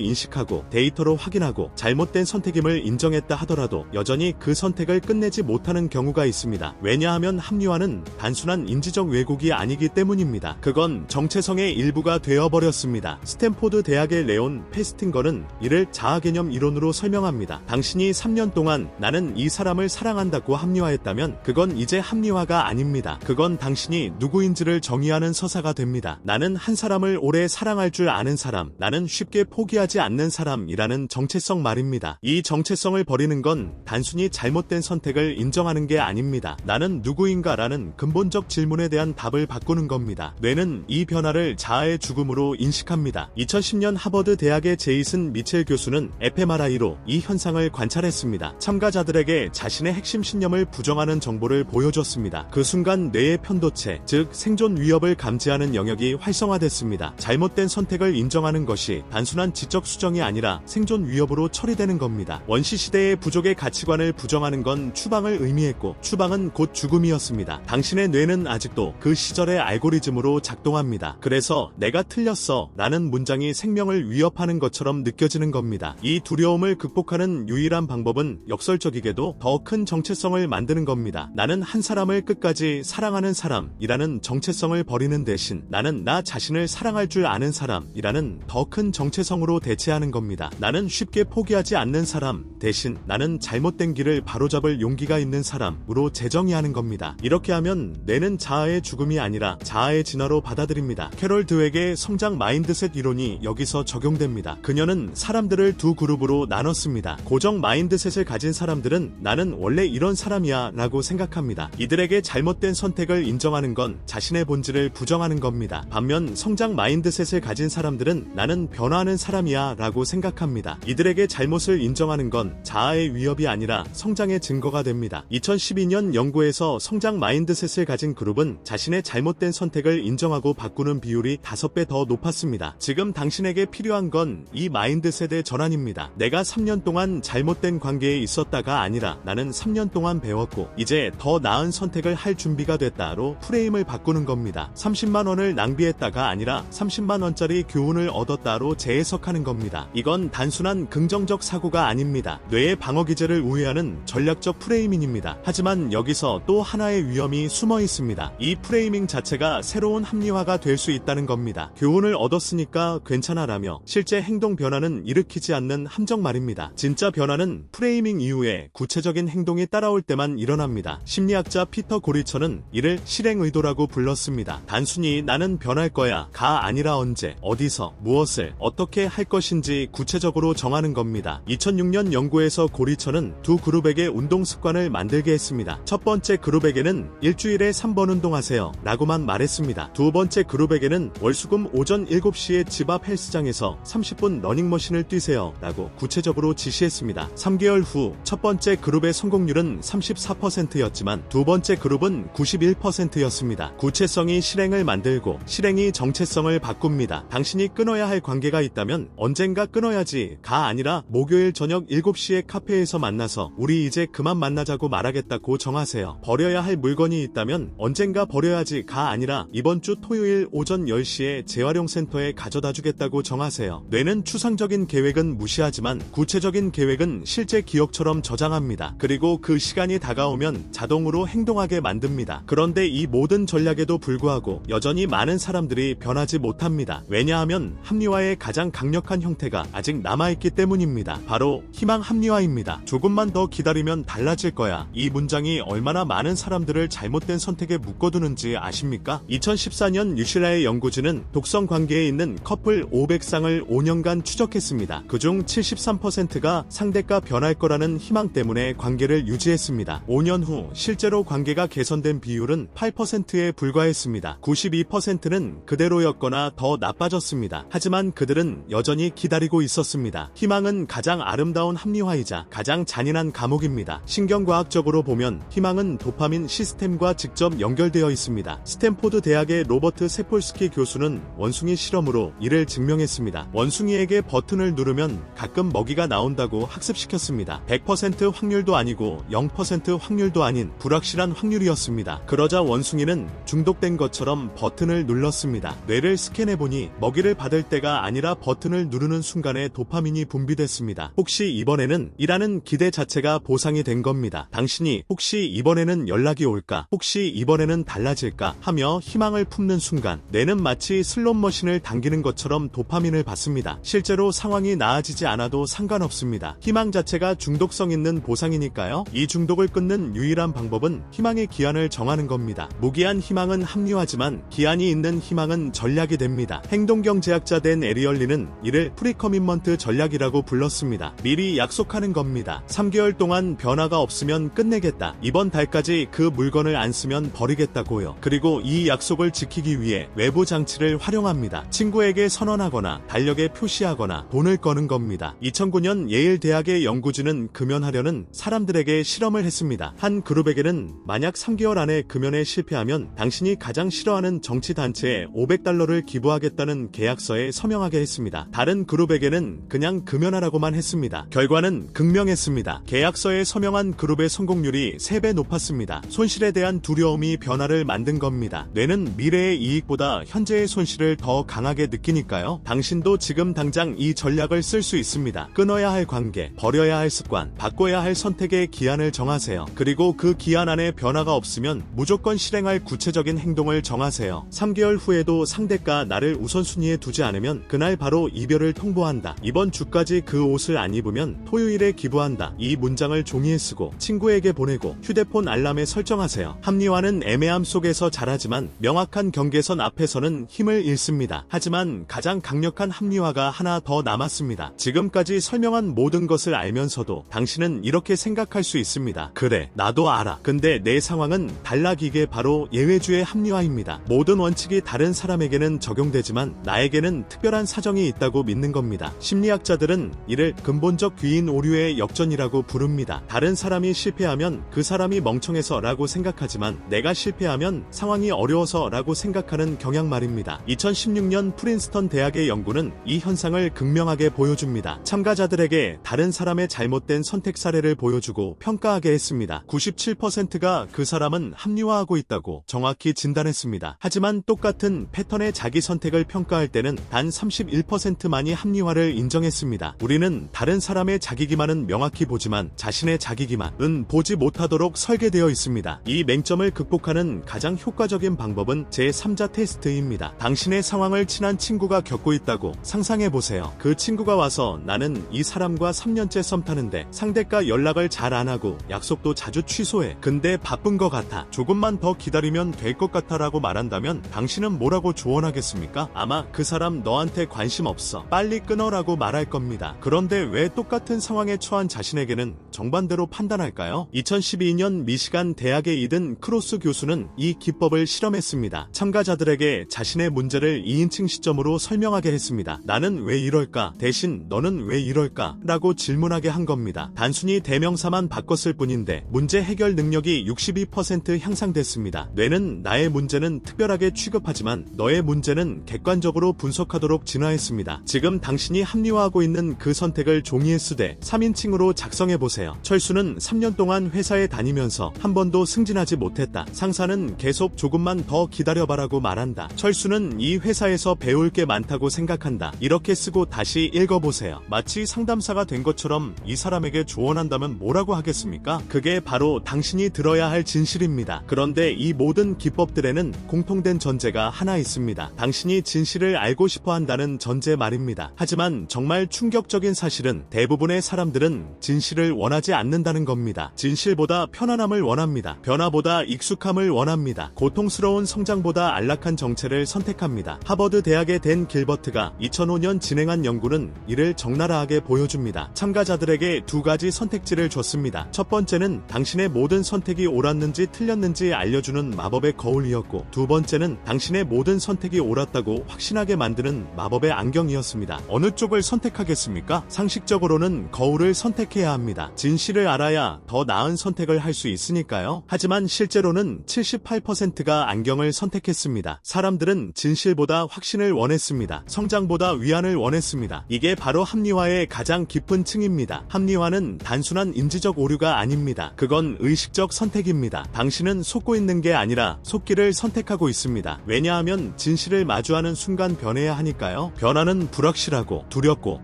인식하고 데이터로 확인하고 잘못된 선택임을 인정했다 하더라도 여전히 그 선택을 끝내지 못하는 경우가 있습니다. 왜냐하면 합리화는 단순한 인지적 왜곡이 아니기 때문입니다. 그건 정체성의 일부가 되어버렸습니다. 스탠포드 대학의 레온 페스팅거는 이를 자아개념 이론으로 설명합니다. 당신이 3년 동안 나는 이 사람을 사랑한다고 합리화했다면 그건 이제 합리화가 아닙니다. 그건 당신이 누구인지를 정의하는 서사가 됩니다. 나는 한 사람을 오래 사랑할 줄 아는 사람, 나는 쉽게 포기하지 않는 사람이라는 정체성 말입니다. 이 정체성을 버리는 건 단순히 잘못된 선택을 인정하는 게 아닙니다. 나는 누구인가라는 근본적 질문에 대한 답을 바꾸는 겁니다. 뇌는 이 변화를 자아의 죽음으로 인식합니다. 2010년 하버드 대학의 제이슨 미첼 교수는 fMRI로 이 현상을 관찰했습니다. 참가자들에게 자신의 핵심 신념을 부정하는 정보를 보여줬습니다. 그 순간 뇌의 편도체, 즉 생존 위협을 감지하는 영역이 활성화됐습니다. 잘못된 선택을 인정하는 것이 단순한 지적 수정이 아니라 생존 위협으로 처리되는 겁니다. 원시시대의 부족의 가치관을 부정하는 건 추방을 의미했고 추방은 곧 죽음이었습니다. 당신의 뇌는 아직도 그 시절의 알고리즘으로 작동합니다. 그래서 내가 틀렸어 라는 문장이 생명을 위협하는 것처럼 느껴지는 겁니다. 이 두려움을 극복하는 유일한 방법은 역설적이게도 더 큰 정체성을 만드는 겁니다. 나는 한 사람을 끝까지 사랑하는 사람이라는 정체성을 버리는 대신 나는 나 자신을 사랑할 줄 아는 사람이라는 더 큰 정체성으로 대체하는 겁니다. 나는 쉽게 포기하지 않는 사람 대신 나는 잘못된 길을 바로잡을 용기가 있는 사람으로 재정의하는 겁니다. 이렇게 하면 뇌는 자아의 죽음이 아니라 자아의 진화로 받아들입니다. 캐롤 드웩의 성장 마인드셋 이론이 여기서 적용됩니다. 그녀는 사람들을 두 그룹으로 나눴습니다. 고정 마인드셋을 가진 사람들은 나는 원래 이런 사람이야 라고 생각합니다. 이들에게 잘못된 선택을 인정하는 건 자신의 본질을 부정하는 겁니다. 반면 성장 마인드셋을 가진 사람들은 나는 변화하는 사람이야 라고 생각합니다. 이들에게 잘못을 인정하는 건 자아의 위협이 아니라 성장의 증거가 됩니다. 2012년 연구에서 성장 마인드셋을 가진 그룹은 자신의 잘못된 선택을 인정하고 바꾸는 비율이 5배 더 높았습니다. 지금 당신에게 필요한 건 이 마인드셋의 전환입니다. 내가 3년 동안 잘못된 관계에 있었다가 아니라 나는 3년 동안 배웠고 이제 더 나은 선택을 할 준비가 됐다로 프레임을 바꾸는 겁니다. 30만 원을 낭비했다가 아니라 30만 원짜리 교훈을 얻었다로 재해석하는 겁니다. 이건 단순한 긍정적 사고가 아닙니다. 뇌의 방어 기제를 우회하는 전략적 프레이밍입니다. 하지만 여기서 또 하나의 위험이 숨어 있습니다. 이 프레이밍 자체가 새로운 합리화가 될 수 있다는 겁니다. 교훈을 얻었으니까 괜찮아라며 실제 행동 변화는 일으키지 않는 함정 말입니다. 진짜 변화는 프레이밍 이후에 구체적인 행동이 따라올 때만 일어납니다. 심리학자 피터 고리처는 이를 실행 의도라고 불렀습니다. 단순히 나는 변할 거야 가 아니라 언제, 어디서, 무엇을, 어떻게 할 것인지 구체적으로 정하는 겁니다. 2006년 연구에서 고리처는 두 그룹에게 운동 습관을 만들게 했습니다. 첫 번째 그룹에게는 일주일에 3번 운동하세요 라고만 말했습니다. 두 번째 그룹에게는 월수금 오전 7시에 집 앞 헬스장에서 30분 러닝머신을 뛰세요 라고 구체적으로 지시했습니다. 3개월 후 첫 번째 그룹의 성공률은 34%였지만 두 번째 그룹은 91%였습니다. 구체성이 실행을 만들고 실행이 정체성을 바꿉니다. 당신이 끊어야 할 관계가 있다면 언젠가 끊어야지 가 아니라 목요일 저녁 7시에 카페에서 만나서 우리 이제 그만 만나자고 말하겠다고 정하세요. 버려야 할 물건이 있다면 언젠가 버려야지 가 아니라 이번 주 토요일 오전 10시에 재활용센터에 가져다 주겠다고 정하세요. 뇌는 추상적인 계획은 무시하지만 구체적인 계획은 실제 기억처럼 저장합니다. 그리고 그 시간이 다가오면 자동으로 행동하게 만듭니다. 그런데 이 모든 전략에도 불구하고 여전히 많은 사람들이 변하지 못합니다. 왜냐하면 합리화의 가장 강력한 형태가 아직 남아있기 때문입니다. 바로 희망 합리화입니다. 조금만 더 기다리면 달라질 거야. 이 문장이 얼마나 많은 사람들을 잘못된 선택에 묶어두는지 아십니까? 2014년 유실라의 연구진은 독성 관계에 있는 커플 500쌍을 5년간 추적했습니다. 그중 73%가 상대가 변할 거라는 희망 때문에 관계를 유지했습니다. 5년 후 실제로 관계가 개선된 비율은 8%에 불과했습니다. 92%는 그대로였거나 더 나빠졌습니다. 하지만 그들은 여전히 기다리고 있었습니다. 희망은 가장 아름다운 합리화이자 가장 잔인한 감옥입니다. 신경과학적으로 보면 희망은 도파민 시스템과 직접 연결되어 있습니다. 스탠포드 대학의 로버트 세폴스키 교수는 원숭이 실험으로 이를 증명했습니다. 원숭이에게 버튼을 누르면 가끔 먹이가 나온다고 학습시켰습니다. 100% 확률도 아니고 0% 확률도 아닌 불확실한 확률이었습니다. 그러자 원숭이는 중독된 것처럼 버튼을 버튼을 눌렀습니다. 뇌를 스캔해보니 먹이를 받을 때가 아니라 버튼을 누르는 순간에 도파민이 분비됐습니다. 혹시 이번에는 이라는 기대 자체가 보상이 된 겁니다. 당신이 혹시 이번에는 연락이 올까? 혹시 이번에는 달라질까? 하며 희망을 품는 순간 뇌는 마치 슬롯머신을 당기는 것처럼 도파민을 받습니다. 실제로 상황이 나아지지 않아도 상관없습니다. 희망 자체가 중독성 있는 보상이니까요. 이 중독을 끊는 유일한 방법은 희망의 기한을 정하는 겁니다. 무기한 희망은 합리화지만 기한이 있는 희망은 전략이 됩니다. 행동경제학자 댄 에리얼리는 이를 프리커밋먼트 전략이라고 불렀습니다. 미리 약속하는 겁니다. 3개월 동안 변화가 없으면 끝내겠다. 이번 달까지 그 물건을 안 쓰면 버리겠다고요. 그리고 이 약속을 지키기 위해 외부 장치를 활용합니다. 친구에게 선언하거나 달력에 표시하거나 돈을 거는 겁니다. 2009년 예일 대학의 연구진은 금연하려는 사람들에게 실험을 했습니다. 한 그룹에게는 만약 3개월 안에 금연에 실패하면 당신이 가장 싫어하는 정치단체에 $500를 기부하겠다는 계약서에 서명하게 했습니다. 다른 그룹에게는 그냥 금연하라고만 했습니다. 결과는 극명했습니다. 계약서에 서명한 그룹의 성공률이 3배 높았습니다. 손실에 대한 두려움이 변화를 만든 겁니다. 뇌는 미래의 이익보다 현재의 손실을 더 강하게 느끼니까요. 당신도 지금 당장 이 전략을 쓸 수 있습니다. 끊어야 할 관계, 버려야 할 습관, 바꿔야 할 선택의 기한을 정하세요. 그리고 그 기한 안에 변화가 없으면 무조건 실행할 구체적인 행동을 정하세요. 3개월 후에도 상대가 나를 우선순위에 두지 않으면 그날 바로 이별을 통보한다. 이번 주까지 그 옷을 안 입으면 토요일에 기부한다. 이 문장을 종이에 쓰고 친구에게 보내고 휴대폰 알람에 설정하세요. 합리화는 애매함 속에서 자라지만 명확한 경계선 앞에서는 힘을 잃습니다. 하지만 가장 강력한 합리화가 하나 더 남았습니다. 지금까지 설명한 모든 것을 알면서도 당신은 이렇게 생각할 수 있습니다. 그래, 나도 알아. 근데 내 상황은 달라. 이게 바로 예외주의 합리화입니다. 모든 원칙이 다른 사람에게는 적용되지만 나에게는 특별한 사정이 있다고 믿는 겁니다. 심리학자들은 이를 근본적 귀인 오류의 역전이라고 부릅니다. 다른 사람이 실패하면 그 사람이 멍청해서 라고 생각하지만 내가 실패하면 상황이 어려워서 라고 생각하는 경향 말입니다. 2016년 프린스턴 대학의 연구는 이 현상을 극명하게 보여줍니다. 참가자들에게 다른 사람의 잘못된 선택 사례를 보여주고 평가하게 했습니다. 97%가 그 사람은 합리화하고 있다고 정확히 진단했습니다. 하지만 똑같은 패턴의 자기 선택을 평가할 때는 단 31%만이 합리화를 인정했습니다. 우리는 다른 사람의 자기 기만은 명확히 보지만 자신의 자기 기만은 보지 못하도록 설계되어 있습니다. 이 맹점을 극복하는 가장 효과적인 방법은 제3자 테스트입니다. 당신의 상황을 친한 친구가 겪고 있다고 상상해보세요. 그 친구가 와서 나는 이 사람과 3년째 썸 타는데 상대가 연락을 잘 안 하고 약속도 자주 취소해. 근데 바쁜 것 같아. 조금만 더 기다리면 될 것 같아 라고 말한다면 당신은 뭐라고 조언하겠습니까? 아마 그 사람 너한테 관심 없어. 빨리 끊어라고 말할 겁니다. 그런데 왜 똑같은 상황에 처한 자신에게는 정반대로 판단할까요? 2012년 미시간 대학의 이든 크로스 교수는 이 기법을 실험했습니다. 참가자들에게 자신의 문제를 2인칭 시점으로 설명하게 했습니다. 나는 왜 이럴까? 대신 너는 왜 이럴까? 라고 질문하게 한 겁니다. 단순히 대명사만 바꿨을 뿐인데 문제 해결 능력이 62% 향상됐습니다. 뇌는 나의 문제는 특별하게 취급하지만 너의 문제는 객관적으로 분석하도록 진화했습니다. 지금 당신이 합리화하고 있는 그 선택을 종이에 쓰되 3인칭으로 작성해보세요. 철수는 3년 동안 회사에 다니면서 한 번도 승진하지 못했다. 상사는 계속 조금만 더 기다려봐라고 말한다. 철수는 이 회사에서 배울 게 많다고 생각한다. 이렇게 쓰고 다시 읽어보세요. 마치 상담사가 된 것처럼 이 사람에게 조언한다면 뭐라고 하겠습니까? 그게 바로 당신이 들어야 할 진실입니다. 그런데 이 모든 기법들에는 공통된 전제가 하나 있습니다. 당신이 진실을 알고 싶어 한다는 전제 말입니다. 하지만 정말 충격적인 사실은 대부분의 사람들은 진실을 원하지 않는다는 겁니다. 진실보다 편안함을 원합니다. 변화보다 익숙함을 원합니다. 고통스러운 성장보다 안락한 정체를 선택합니다. 하버드 대학의 댄 길버트가 2005년 진행한 연구는 이를 적나라하게 보여줍니다. 참가자들에게 두 가지 선택지를 줬습니다. 첫 번째는 당신의 모든 선택이 옳았는지 틀렸는지 알려주는 마법의 거울이었고, 두 번째는 당신의 모든 선택이 옳았다고 확신하게 만드는 마법의 안경이었습니다. 어느 쪽을 선택하겠습니까? 상식적으로는 거울을 선택해야 합니다. 진실을 알아야 더 나은 선택을 할 수 있으니까요. 하지만 실제로는 78%가 안경을 선택했습니다. 사람들은 진실보다 확신을 원했습니다. 성장보다 위안을 원했습니다. 이게 바로 합리화의 가장 깊은 층입니다. 합리화는 단순한 인지적 오류가 아닙니다. 그건 의식적 선택입니다. 당신은 속고 있는 게 아니라 속기를 선택하고 있습니다. 겁니다. 왜냐하면 진실을 마주하는 순간 변해야 하니까요. 변화는 불확실하고 두렵고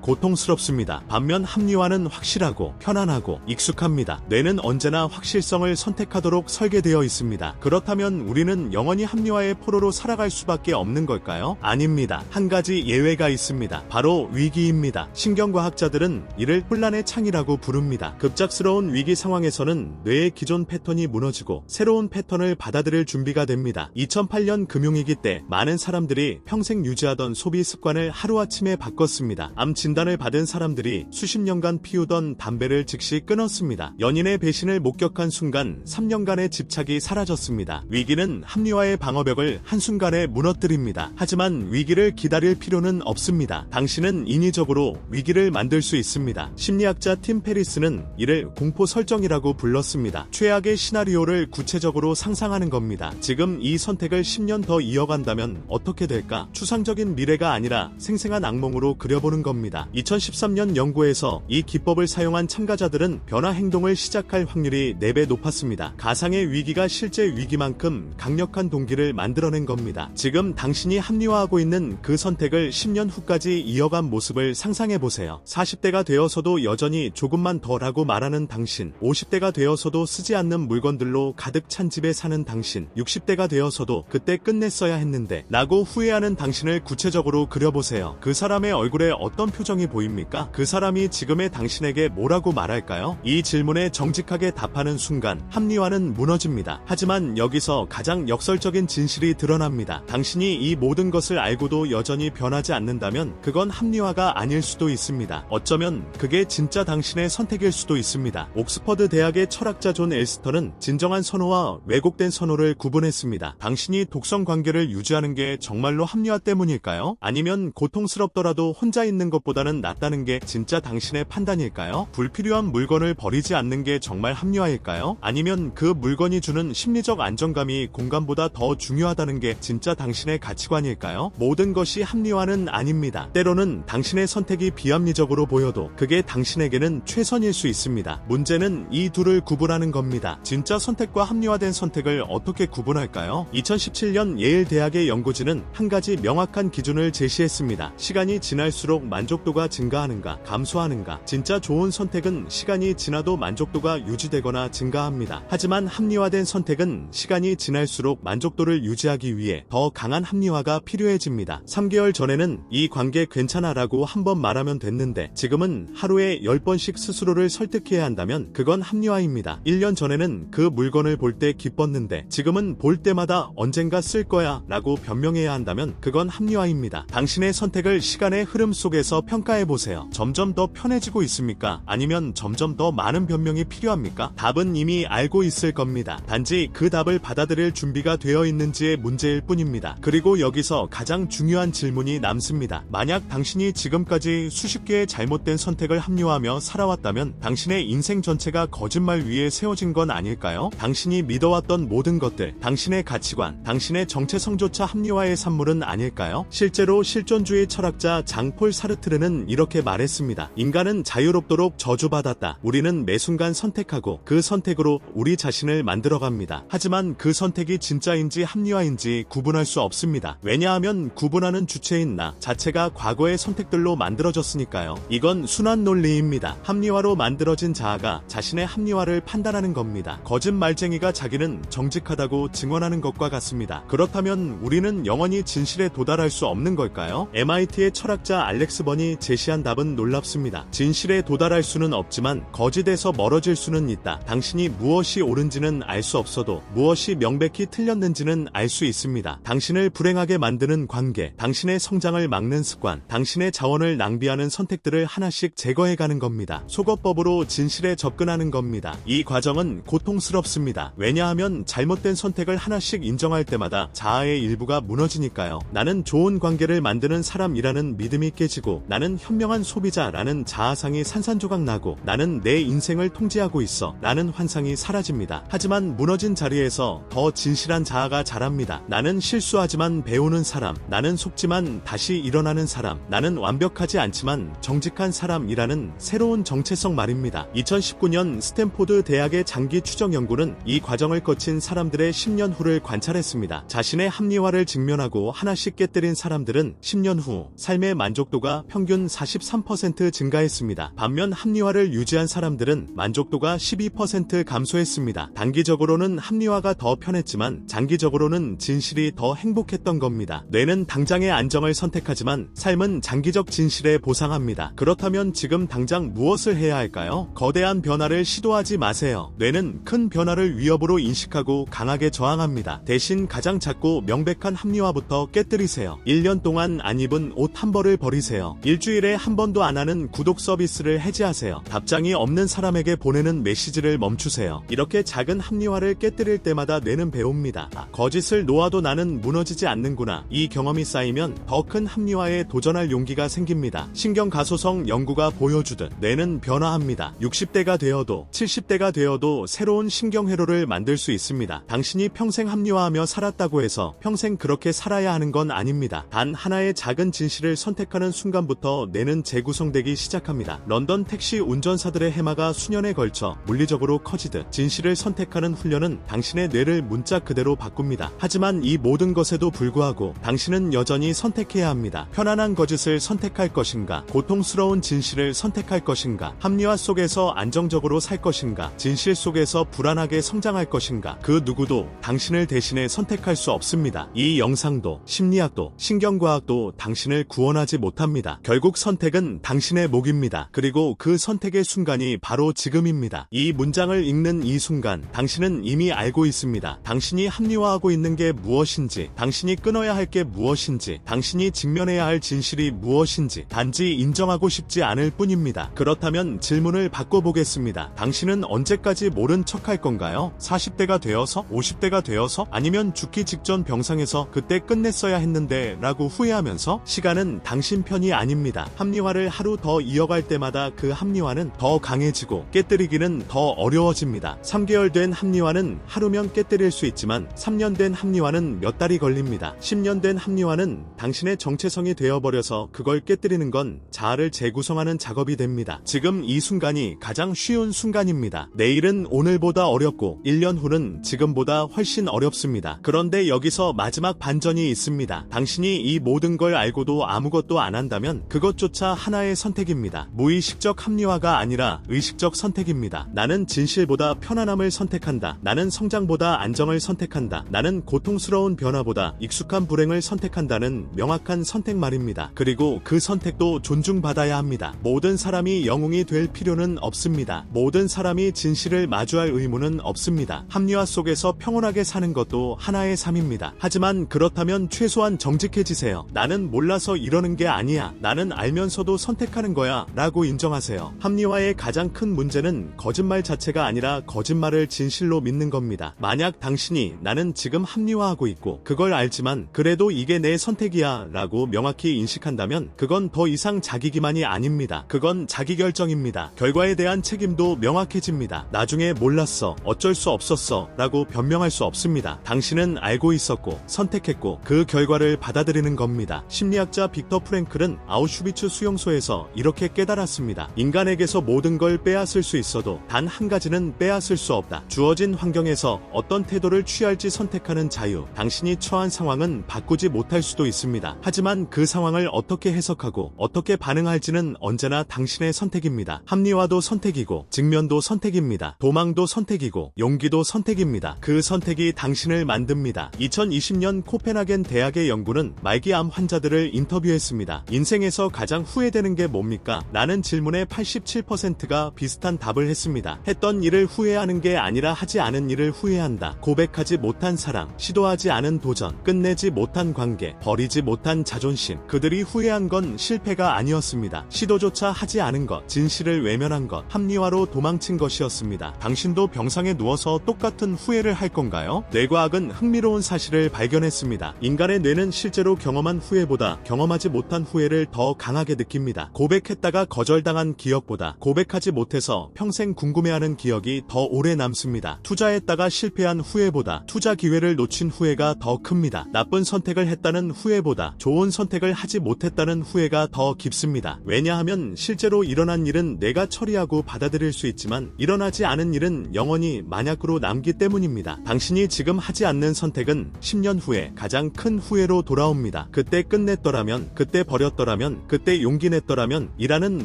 고통스럽습니다. 반면 합리화는 확실하고 편안하고 익숙합니다. 뇌는 언제나 확실성을 선택하도록 설계되어 있습니다. 그렇다면 우리는 영원히 합리화의 포로로 살아갈 수밖에 없는 걸까요? 아닙니다. 한 가지 예외가 있습니다. 바로 위기입니다. 신경과학자들은 이를 혼란의 창이라고 부릅니다. 급작스러운 위기 상황에서는 뇌의 기존 패턴이 무너지고 새로운 패턴을 받아들일 준비가 됩니다. 2008년 금융위기 때 많은 사람들이 평생 유지하던 소비 습관을 하루아침에 바꿨습니다. 암 진단을 받은 사람들이 수십 년간 피우던 담배를 즉시 끊었습니다. 연인의 배신을 목격한 순간 3년간의 집착이 사라졌습니다. 위기는 합리화의 방어벽을 한순간에 무너뜨립니다. 하지만 위기를 기다릴 필요는 없습니다. 당신은 인위적으로 위기를 만들 수 있습니다. 심리학자 팀 페리스는 이를 공포 설정이라고 불렀습니다. 최악의 시나리오를 구체적으로 상상하는 겁니다. 지금 이 선택을 10년 더 이어간다면 어떻게 될까? 추상적인 미래가 아니라 생생한 악몽으로 그려보는 겁니다. 2013년 연구에서 이 기법을 사용한 참가자들은 변화 행동을 시작할 확률이 4배 높았습니다. 가상의 위기가 실제 위기만큼 강력한 동기를 만들어낸 겁니다. 지금 당신이 합리화하고 있는 그 선택을 10년 후까지 이어간 모습을 상상해보세요. 40대가 되어서도 여전히 조금만 더라고 말하는 당신, 50대가 되어서도 쓰지 않는 물건들로 가득 찬 집에 사는 당신, 60대가 되어서도 그때 끝냈어야 했는데 라고 후회하는 당신을 구체적으로 그려보세요. 그 사람의 얼굴에 어떤 표정이 보입니까? 그 사람이 지금의 당신에게 뭐라고 말할까요? 이 질문에 정직하게 답하는 순간 합리화는 무너집니다. 하지만 여기서 가장 역설적인 진실이 드러납니다. 당신이 이 모든 것을 알고도 여전히 변하지 않는다면 그건 합리화가 아닐 수도 있습니다. 어쩌면 그게 진짜 당신의 선택일 수도 있습니다. 옥스퍼드 대학의 철학자 존 엘스터는 진정한 선호와 왜곡된 선호를 구분했습니다. 당신이 독성 관계를 유지하는 게 정말로 합리화 때문일까요? 아니면 고통스럽더라도 혼자 있는 것보다는 낫다는 게 진짜 당신의 판단일까요? 불필요한 물건을 버리지 않는 게 정말 합리화일까요? 아니면 그 물건이 주는 심리적 안정감이 공간보다 더 중요하다는 게 진짜 당신의 가치관일까요? 모든 것이 합리화는 아닙니다. 때로는 당신의 선택이 비합리적으로 보여도 그게 당신에게는 최선일 수 있습니다. 문제는 이 둘을 구분하는 겁니다. 진짜 선택과 합리화된 선택을 어떻게 구분할까요? 2017년 예일 대학의 연구진은 한 가지 명확한 기준을 제시했습니다. 시간이 지날수록 만족도가 증가하는가, 감소하는가. 진짜 좋은 선택은 시간이 지나도 만족도가 유지되거나 증가합니다. 하지만 합리화된 선택은 시간이 지날수록 만족도를 유지하기 위해 더 강한 합리화가 필요해집니다. 3개월 전에는 이 관계 괜찮아라고 한번 말하면 됐는데 지금은 하루에 10번씩 스스로를 설득해야 한다면 그건 합리화입니다. 1년 전에는 그 물건을 볼 때 기뻤는데 지금은 볼 때마다 언젠가 쓸 거야 라고 변명해야 한다면 그건 합리화입니다. 당신의 선택을 시간의 흐름 속에서 평가해보세요. 점점 더 편해지고 있습니까? 아니면 점점 더 많은 변명이 필요합니까? 답은 이미 알고 있을 겁니다. 단지 그 답을 받아들일 준비가 되어 있는지의 문제일 뿐입니다. 그리고 여기서 가장 중요한 질문이 남습니다. 만약 당신이 지금까지 수십 개의 잘못된 선택을 합리화하며 살아왔다면 당신의 인생 전체가 거짓말 위에 세워진 건 아닐까요? 당신이 믿어왔던 모든 것들, 당신의 가치관, 당신의 정체성조차 합리화의 산물은 아닐까요? 실제로 실존주의 철학자 장폴 사르트르는 이렇게 말했습니다. 인간은 자유롭도록 저주받았다. 우리는 매 순간 선택하고 그 선택으로 우리 자신을 만들어갑니다. 하지만 그 선택이 진짜인지 합리화인지 구분할 수 없습니다. 왜냐하면 구분하는 주체인 나 자체가 과거의 선택들로 만들어졌으니까요. 이건 순환 논리입니다. 합리화로 만들어진 자아가 자신의 합리화를 판단하는 겁니다. 거짓말쟁이가 자기는 정직하다고 증언하는 것과 같습니다. 그렇다면 우리는 영원히 진실에 도달할 수 없는 걸까요? MIT의 철학자 알렉스 번이 제시한 답은 놀랍습니다. 진실에 도달할 수는 없지만 거짓에서 멀어질 수는 있다. 당신이 무엇이 옳은지는 알 수 없어도 무엇이 명백히 틀렸는지는 알 수 있습니다. 당신을 불행하게 만드는 관계, 당신의 성장을 막는 습관, 당신의 자원을 낭비하는 선택들을 하나씩 제거해가는 겁니다. 속어법으로 진실에 접근하는 겁니다. 이 과정은 고통스럽습니다. 왜냐하면 잘못된 선택을 하나씩 인정할 때마다 자아의 일부가 무너지니까요. 나는 좋은 관계를 만드는 사람이라는 믿음이 깨지고 나는 현명한 소비자라는 자아상이 산산조각 나고 나는 내 인생을 통제하고 있어 라는 환상이 사라집니다. 하지만 무너진 자리에서 더 진실한 자아가 자랍니다. 나는 실수하지만 배우는 사람, 나는 속지만 다시 일어나는 사람, 나는 완벽하지 않지만 정직한 사람이라는 새로운 정체성 말입니다. 2019년 스탠포드 대학의 장기 추적 연구는 이 과정을 거친 사람들의 10년 후를 관찰했습니다. 자신의 합리화를 직면하고 하나씩 깨뜨린 사람들은 10년 후 삶의 만족도가 평균 43% 증가했습니다. 반면 합리화를 유지한 사람들은 만족도가 12% 감소했습니다. 단기적으로는 합리화가 더 편했지만 장기적으로는 진실이 더 행복했던 겁니다. 뇌는 당장의 안정을 선택하지만 삶은 장기적 진실에 보상합니다. 그렇다면 지금 당장 무엇을 해야 할까요? 거대한 변화를 시도하지 마세요. 뇌는 큰 변화를 위협으로 인식하고 강하게 저항합니다. 대신 가장 작고 명백한 합리화부터 깨뜨리세요. 1년 동안 안 입은 옷 한 벌을 버리세요. 일주일에 한 번도 안 하는 구독 서비스를 해지하세요. 답장이 없는 사람에게 보내는 메시지를 멈추세요. 이렇게 작은 합리화를 깨뜨릴 때마다 뇌는 배웁니다. 거짓을 놓아도 나는 무너지지 않는구나. 이 경험이 쌓이면 더 큰 합리화에 도전할 용기가 생깁니다. 신경가소성 연구가 보여주듯 뇌는 변화합니다. 60대가 되어도 70대가 되어도 새로운 신경회로를 만들 수 있습니다. 당신이 평생 합리화하며 살았다고 해서 평생 그렇게 살아야 하는 건 아닙니다. 단 하나의 작은 진실을 선택하는 순간부터 뇌는 재구성되기 시작합니다. 런던 택시 운전사들의 해마가 수년에 걸쳐 물리적으로 커지듯 진실을 선택하는 훈련은 당신의 뇌를 문자 그대로 바꿉니다. 하지만 이 모든 것에도 불구하고 당신은 여전히 선택해야 합니다. 편안한 거짓을 선택할 것인가? 고통스러운 진실을 선택할 것인가? 합리화 속에서 안정적으로 살 것인가? 진실 속에서 불안하게 성장할 것인가? 그 누구도 당신을 대신해 선택할 수 없습니다. 이 영상도 심리학도 신경과학도 당신을 구원하지 못합니다. 결국 선택은 당신의 몫입니다. 그리고 그 선택의 순간이 바로 지금입니다. 이 문장을 읽는 이 순간 당신은 이미 알고 있습니다. 당신이 합리화하고 있는 게 무엇인지, 당신이 끊어야 할 게 무엇인지, 당신이 직면해야 할 진실이 무엇인지 단지 인정하고 싶지 않을 뿐입니다. 그렇다면 질문을 바꿔보겠습니다. 당신은 언제까지 모른 척할 건가요? 40대가 되어서? 50대가 되어서? 아니면 죽기 직전 병상에서 그때 끝냈어야 했는데 라고 후회하면서? 시간은 당신 편이 아닙니다. 합리화를 하루 더 이어갈 때마다 그 합리화는 더 강해지고 깨뜨리기는 더 어려워집니다. 3개월 된 합리화는 하루면 깨뜨릴 수 있지만 3년 된 합리화는 몇 달이 걸립니다. 10년 된 합리화는 당신의 정체성이 되어버려서 그걸 깨뜨리는 건 자아를 재구성하는 작업이 됩니다. 지금 이 순간이 가장 쉬운 순간입니다. 내일은 오늘보다 어렵고 1년 후는 지금보다 훨씬 어렵습니다. 그런데 여기서 마지막 반전이 있습니다. 당신이 이 모든 걸 알고도 아무것도 안 한다면 그것조차 하나의 선택입니다. 무의식적 합리화가 아니라 의식적 선택입니다. 나는 진실보다 편안함을 선택한다. 나는 성장보다 안정을 선택한다. 나는 고통스러운 변화보다 익숙한 불행을 선택한다는 명확한 선택 말입니다. 그리고 그 선택도 존중받아야 합니다. 모든 사람이 영웅이 될 필요는 없습니다. 모든 사람이 진실을 마주할 의무는 없습니다. 합리화 속에서 평온하게 사는 것도 하나의 삶입니다. 하지만 그렇다면 최소한 정직해지세요. 나는 몰라서 이러는 게 아니야. 나는 알면서도 선택하는 거야. 라고 인정하세요. 합리화의 가장 큰 문제는 거짓말 자체가 아니라 거짓말을 진실로 믿는 겁니다. 만약 당신이 나는 지금 합리화하고 있고 그걸 알지만 그래도 이게 내 선택이야 라고 명확히 인식한다면 그건 더 이상 자기 기만이 아닙니다. 그건 자기결정입니다. 결과에 대한 책임도 명확해집니다. 나중에 몰랐어, 어쩔 수 없었어 라고 변명할 수 없습니다. 당신은 알고 있었고 선택했고 그 결과를 받아들이는 겁니다. 심리학자 빅터 프랭클은 아우슈비츠 수용소에서 이렇게 깨달았습니다. 인간에게서 모든 걸 빼앗을 수 있어도 단 한 가지는 빼앗을 수 없다. 주어진 환경에서 어떤 태도를 취할지 선택하는 자유. 당신이 처한 상황은 바꾸지 못할 수도 있습니다. 하지만 그 상황을 어떻게 해석하고 어떻게 반응할지는 언제나 당신의 선택입니다. 합리화도 선택이고 직면도 선택입니다. 도망도 선택이고 용기도 선택입니다. 그 선택이 당신을 만듭니다. 2020년 코펜하겐 대학의 연구는 말기암 환자들을 인터뷰했습니다. 인생에서 가장 후회되는 게 뭡니까? 라는 질문에 87%가 비슷한 답을 했습니다. 했던 일을 후회하는 게 아니라 하지 않은 일을 후회한다. 고백하지 못한 사랑, 시도하지 않은 도전, 끝내지 못한 관계, 버리지 못한 자존심. 그들이 후회한 건 실패가 아니었습니다. 시도조차 하지 않은 것, 진실을 외면한 것, 합리화로 도망친 것이었습니다. 당신도 병상에 누워서 똑같은 후회를 할 건가요? 뇌과학은 흥미로운 사실을 발견했습니다. 인간의 뇌는 실제로 경험한 후회보다 경험하지 못한 후회를 더 강하게 느낍니다. 고백했다가 거절당한 기억보다 고백하지 못해서 평생 궁금해하는 기억이 더 오래 남습니다. 투자했다가 실패한 후회보다 투자 기회를 놓친 후회가 더 큽니다. 나쁜 선택을 했다는 후회보다 좋은 선택을 하지 못했다는 후회가 더 깊습니다. 왜냐하면 실제로 일어난 일은 내가 처리하고 받아들일 수 있지만 일어나지 않은 일은 영원히 만약으로 남기 때문입니다. 당신이 지금 하지 않는 선택 선택은 10년 후에 가장 큰 후회로 돌아옵니다. 그때 끝냈더라면, 그때 버렸더라면, 그때 용기 냈더라면 이라는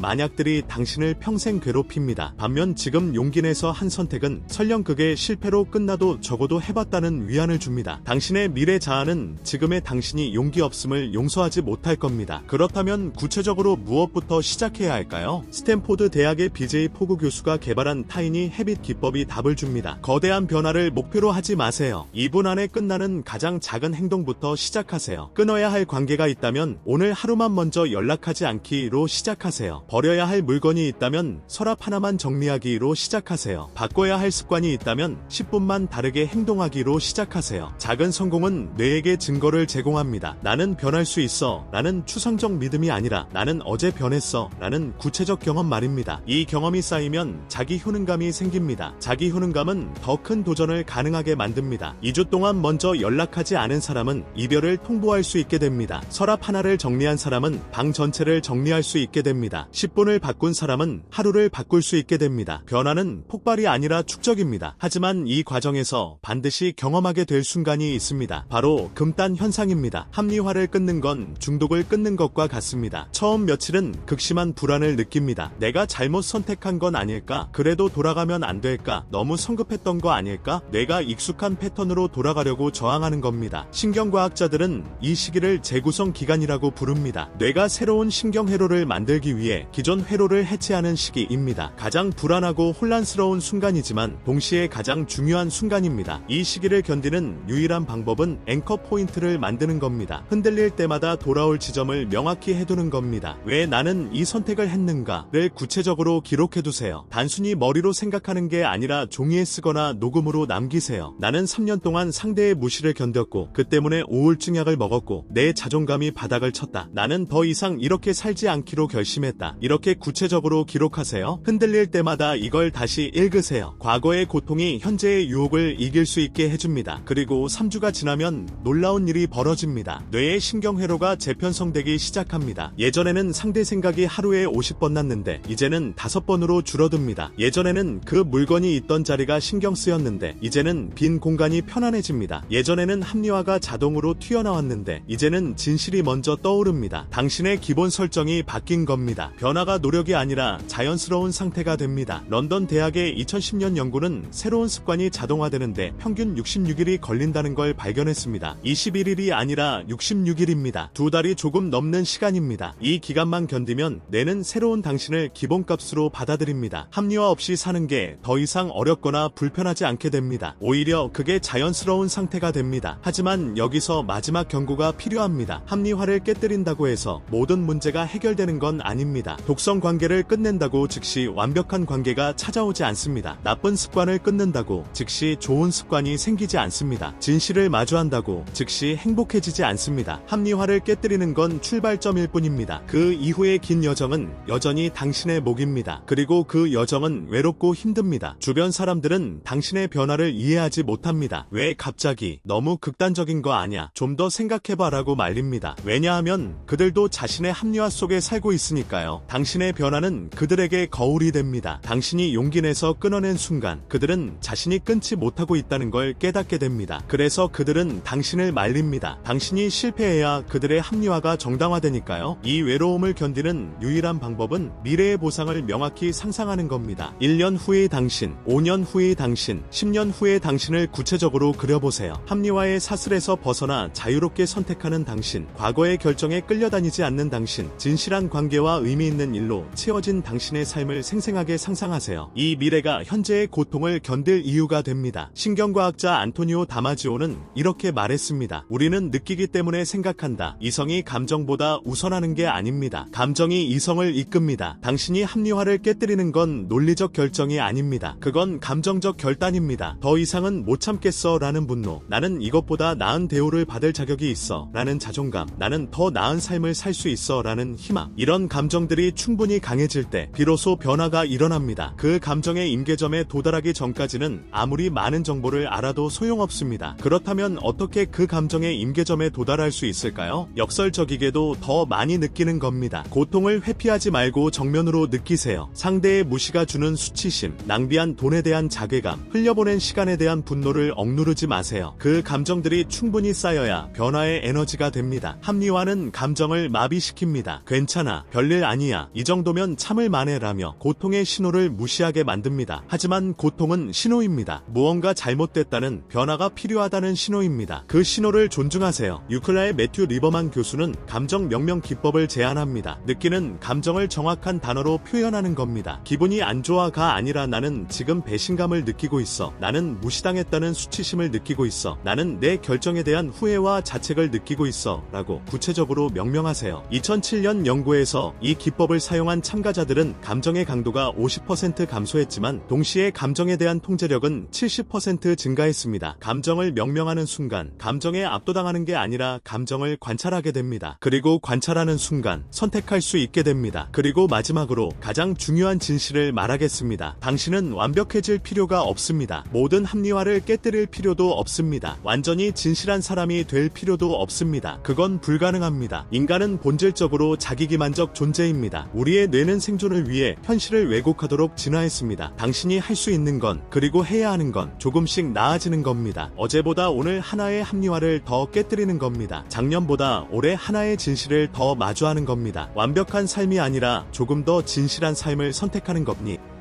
만약들이 당신을 평생 괴롭힙니다. 반면 지금 용기 내서 한 선택은 설령 그게 실패로 끝나도 적어도 해봤다는 위안을 줍니다. 당신의 미래 자아는 지금의 당신이 용기 없음을 용서하지 못할 겁니다. 그렇다면 구체적으로 무엇부터 시작해야 할까요? 스탠포드 대학의 BJ 포그 교수가 개발한 타이니 헤빗 기법이 답을 줍니다. 거대한 변화를 목표로 하지 마세요. 2분 안에 끝나는 가장 작은 행동부터 시작하세요. 끊어야 할 관계가 있다면 오늘 하루만 먼저 연락하지 않기로 시작하세요. 버려야 할 물건이 있다면 서랍 하나만 정리하기로 시작하세요. 바꿔야 할 습관이 있다면 10분만 다르게 행동하기로 시작하세요. 작은 성공은 뇌에게 증거를 제공합니다. 나는 변할 수 있어 라는 추상적 믿음이 아니라 나는 어제 변했어 라는 구체적 경험 말입니다. 이 경험이 쌓이면 자기 효능감이 생깁니다. 자기 효능감은 더 큰 도전을 가능하게 만듭니다. 2주 동안 먼저 연락하지 않은 사람은 이별을 통보할 수 있게 됩니다. 서랍 하나를 정리한 사람은 방 전체를 정리할 수 있게 됩니다. 10분을 바꾼 사람은 하루를 바꿀 수 있게 됩니다. 변화는 폭발이 아니라 축적입니다. 하지만 이 과정에서 반드시 경험하게 될 순간이 있습니다. 바로 금단 현상입니다. 합리화를 끊는 건 중독을 끊는 것과 같습니다. 처음 며칠은 극심한 불안을 느낍니다. 내가 잘못 선택한 건 아닐까? 그래도 돌아가면 안 될까? 너무 성급했던 거 아닐까? 뇌가 익숙한 패턴으로 돌아가려고 저항하는 겁니다. 신경과학자들은 이 시기를 재구성 기간이라고 부릅니다. 뇌가 새로운 신경회로를 만들기 위해 기존 회로를 해체하는 시기입니다. 가장 불안하고 혼란스러운 순간이지만 동시에 가장 중요한 순간입니다. 이 시기를 견디는 유일한 방법은 앵커 포인트를 만드는 겁니다. 흔들릴 때마다 돌아올 지점을 명확히 해두는 겁니다. 왜 나는 이 선택을 했는가를 구체적으로 기록해두세요. 단순히 머리로 생각하는 게 아니라 종이에 쓰거나 녹음으로 남기세요. 나는 3년 동안 상대의 무시를 견뎠고 그 때문에 우울증 약을 먹었고 내 자존감이 바닥을 쳤다. 나는 더 이상 이렇게 살지 않기로 결심했다. 이렇게 구체적으로 기록하세요. 흔들릴 때마다 이걸 다시 읽으세요. 과거의 고통이 현재의 유혹을 이길 수 있게 해줍니다. 그리고 3주가 지나면 놀라운 일이 벌어집니다. 뇌의 신경회로가 재편성되기 시작합니다. 예전에는 상대 생각이 하루에 50번 났는데 이제는 5번으로 줄어듭니다. 예전에는 그 물건이 있던 자리가 신경 쓰였는데 이제는 빈 공간이 편안해집니다. 예전에는 합리화가 자동으로 튀어나왔는데 이제는 진실이 먼저 떠오릅니다. 당신의 기본 설정이 바뀐 겁니다. 변화가 노력이 아니라 자연스러운 상태가 됩니다. 런던 대학의 2010년 연구는 새로운 습관이 자동화되는데 평균 66일이 걸린다는 걸 발견했습니다. 21일이 아니라 66일입니다. 2달이 조금 넘는 시간입니다. 이 기간만 견디면 뇌는 새로운 당신을 기본값으로 받아들입니다. 합리화 없이 사는 게 더 이상 어렵거나 불편하지 않게 됩니다. 오히려 그게 자연스러운 상태가 됩니다. 하지만 여기서 마지막 경고가 필요합니다. 합리화를 깨뜨린다고 해서 모든 문제가 해결되는 건 아닙니다. 독성 관계를 끝낸다고 즉시 완벽한 관계가 찾아오지 않습니다. 나쁜 습관을 끊는다고 즉시 좋은 습관이 생기지 않습니다. 진실을 마주한다고 즉시 행복해지지 않습니다. 합리화를 깨뜨리는 건 출발점일 뿐입니다. 그 이후의 긴 여정은 여전히 당신의 목입니다. 그리고 그 여정은 외롭고 힘듭니다. 주변 사람들은 당신의 변화를 이해하지 못합니다. 왜 갑자기? 너무 극단적인 거 아냐? 좀 더 생각해봐라고 말립니다. 왜냐하면 그들도 자신의 합리화 속에 살고 있으니까요. 당신의 변화는 그들에게 거울이 됩니다. 당신이 용기 내서 끊어낸 순간 그들은 자신이 끊지 못하고 있다는 걸 깨닫게 됩니다. 그래서 그들은 당신을 말립니다. 당신이 실패해야 그들의 합리화가 정당화되니까요. 이 외로움을 견디는 유일한 방법은 미래의 보상을 명확히 상상하는 겁니다. 1년 후의 당신, 5년 후의 당신, 10년 후의 당신을 구체적으로 그려보세요. 합리화의 사슬에서 벗어나 자유롭게 선택하는 당신, 과거의 결정에 끌려다니지 않는 당신, 진실한 관계와 의미 있는 일로 채워진 당신의 삶을 생생하게 상상하세요. 이 미래가 현재의 고통을 견딜 이유가 됩니다. 신경과학자 안토니오 다마지오는 이렇게 말했습니다. 우리는 느끼기 때문에 생각한다. 이성이 감정보다 우선하는 게 아닙니다. 감정이 이성을 이끕니다. 당신이 합리화를 깨뜨리는 건 논리적 결정이 아닙니다. 그건 감정적 결단입니다. 더 이상은 못 참겠어 라는 분노, 나는 이것보다 나은 대우를 받을 자격이 있어 라는 자존감, 나는 더 나은 삶을 살 수 있어 라는 희망, 이런 감정들이 충분히 강해질 때 비로소 변화가 일어납니다. 그 감정의 임계점에 도달하기 전까지는 아무리 많은 정보를 알아도 소용없습니다. 그렇다면 어떻게 그 감정의 임계점에 도달할 수 있을까요? 역설적이게도 더 많이 느끼는 겁니다. 고통을 회피하지 말고 정면으로 느끼세요. 상대의 무시가 주는 수치심, 낭비한 돈에 대한 자괴감, 흘려보낸 시간에 대한 분노를 억누르지 마세요. 합리화하세요. 그 감정들이 충분히 쌓여야 변화의 에너지가 됩니다. 합리화는 감정을 마비시킵니다. 괜찮아, 별일 아니야, 이 정도면 참을 만해라며 고통의 신호를 무시하게 만듭니다. 하지만 고통은 신호입니다. 무언가 잘못됐다는, 변화가 필요하다는 신호입니다. 그 신호를 존중하세요. 유클라의 매튜 리버만 교수는 감정 명명 기법을 제안합니다. 느끼는 감정을 정확한 단어로 표현하는 겁니다. 기분이 안 좋아가 아니라 나는 지금 배신감을 느끼고 있어. 나는 무시당했다는 수치심을 느끼고 있어. 나는 내 결정에 대한 후회와 자책을 느끼고 있어. 라고 구체적으로 명명하세요. 2007년 연구에서 이 기법을 사용한 참가자들은 감정의 강도가 50% 감소했지만 동시에 감정에 대한 통제력은 70% 증가했습니다. 감정을 명명하는 순간 감정에 압도당하는 게 아니라 감정을 관찰하게 됩니다. 그리고 관찰하는 순간 선택할 수 있게 됩니다. 그리고 마지막으로 가장 중요한 진실을 말하겠습니다. 당신은 완벽해질 필요가 없습니다. 모든 합리화를 깨뜨릴 필요도 없습니다. 완전히 진실한 사람이 될 필요도 없습니다. 그건 불가능합니다. 인간은 본질적으로 자기기만적 존재입니다. 우리의 뇌는 생존을 위해 현실을 왜곡하도록 진화했습니다. 당신이 할 수 있는 건, 그리고 해야 하는 건 조금씩 나아지는 겁니다. 어제보다 오늘 하나의 합리화를 더 깨뜨리는 겁니다. 작년보다 올해 하나의 진실을 더 마주하는 겁니다. 완벽한 삶이 아니라 조금 더 진실한 삶을 선택하는 겁니다.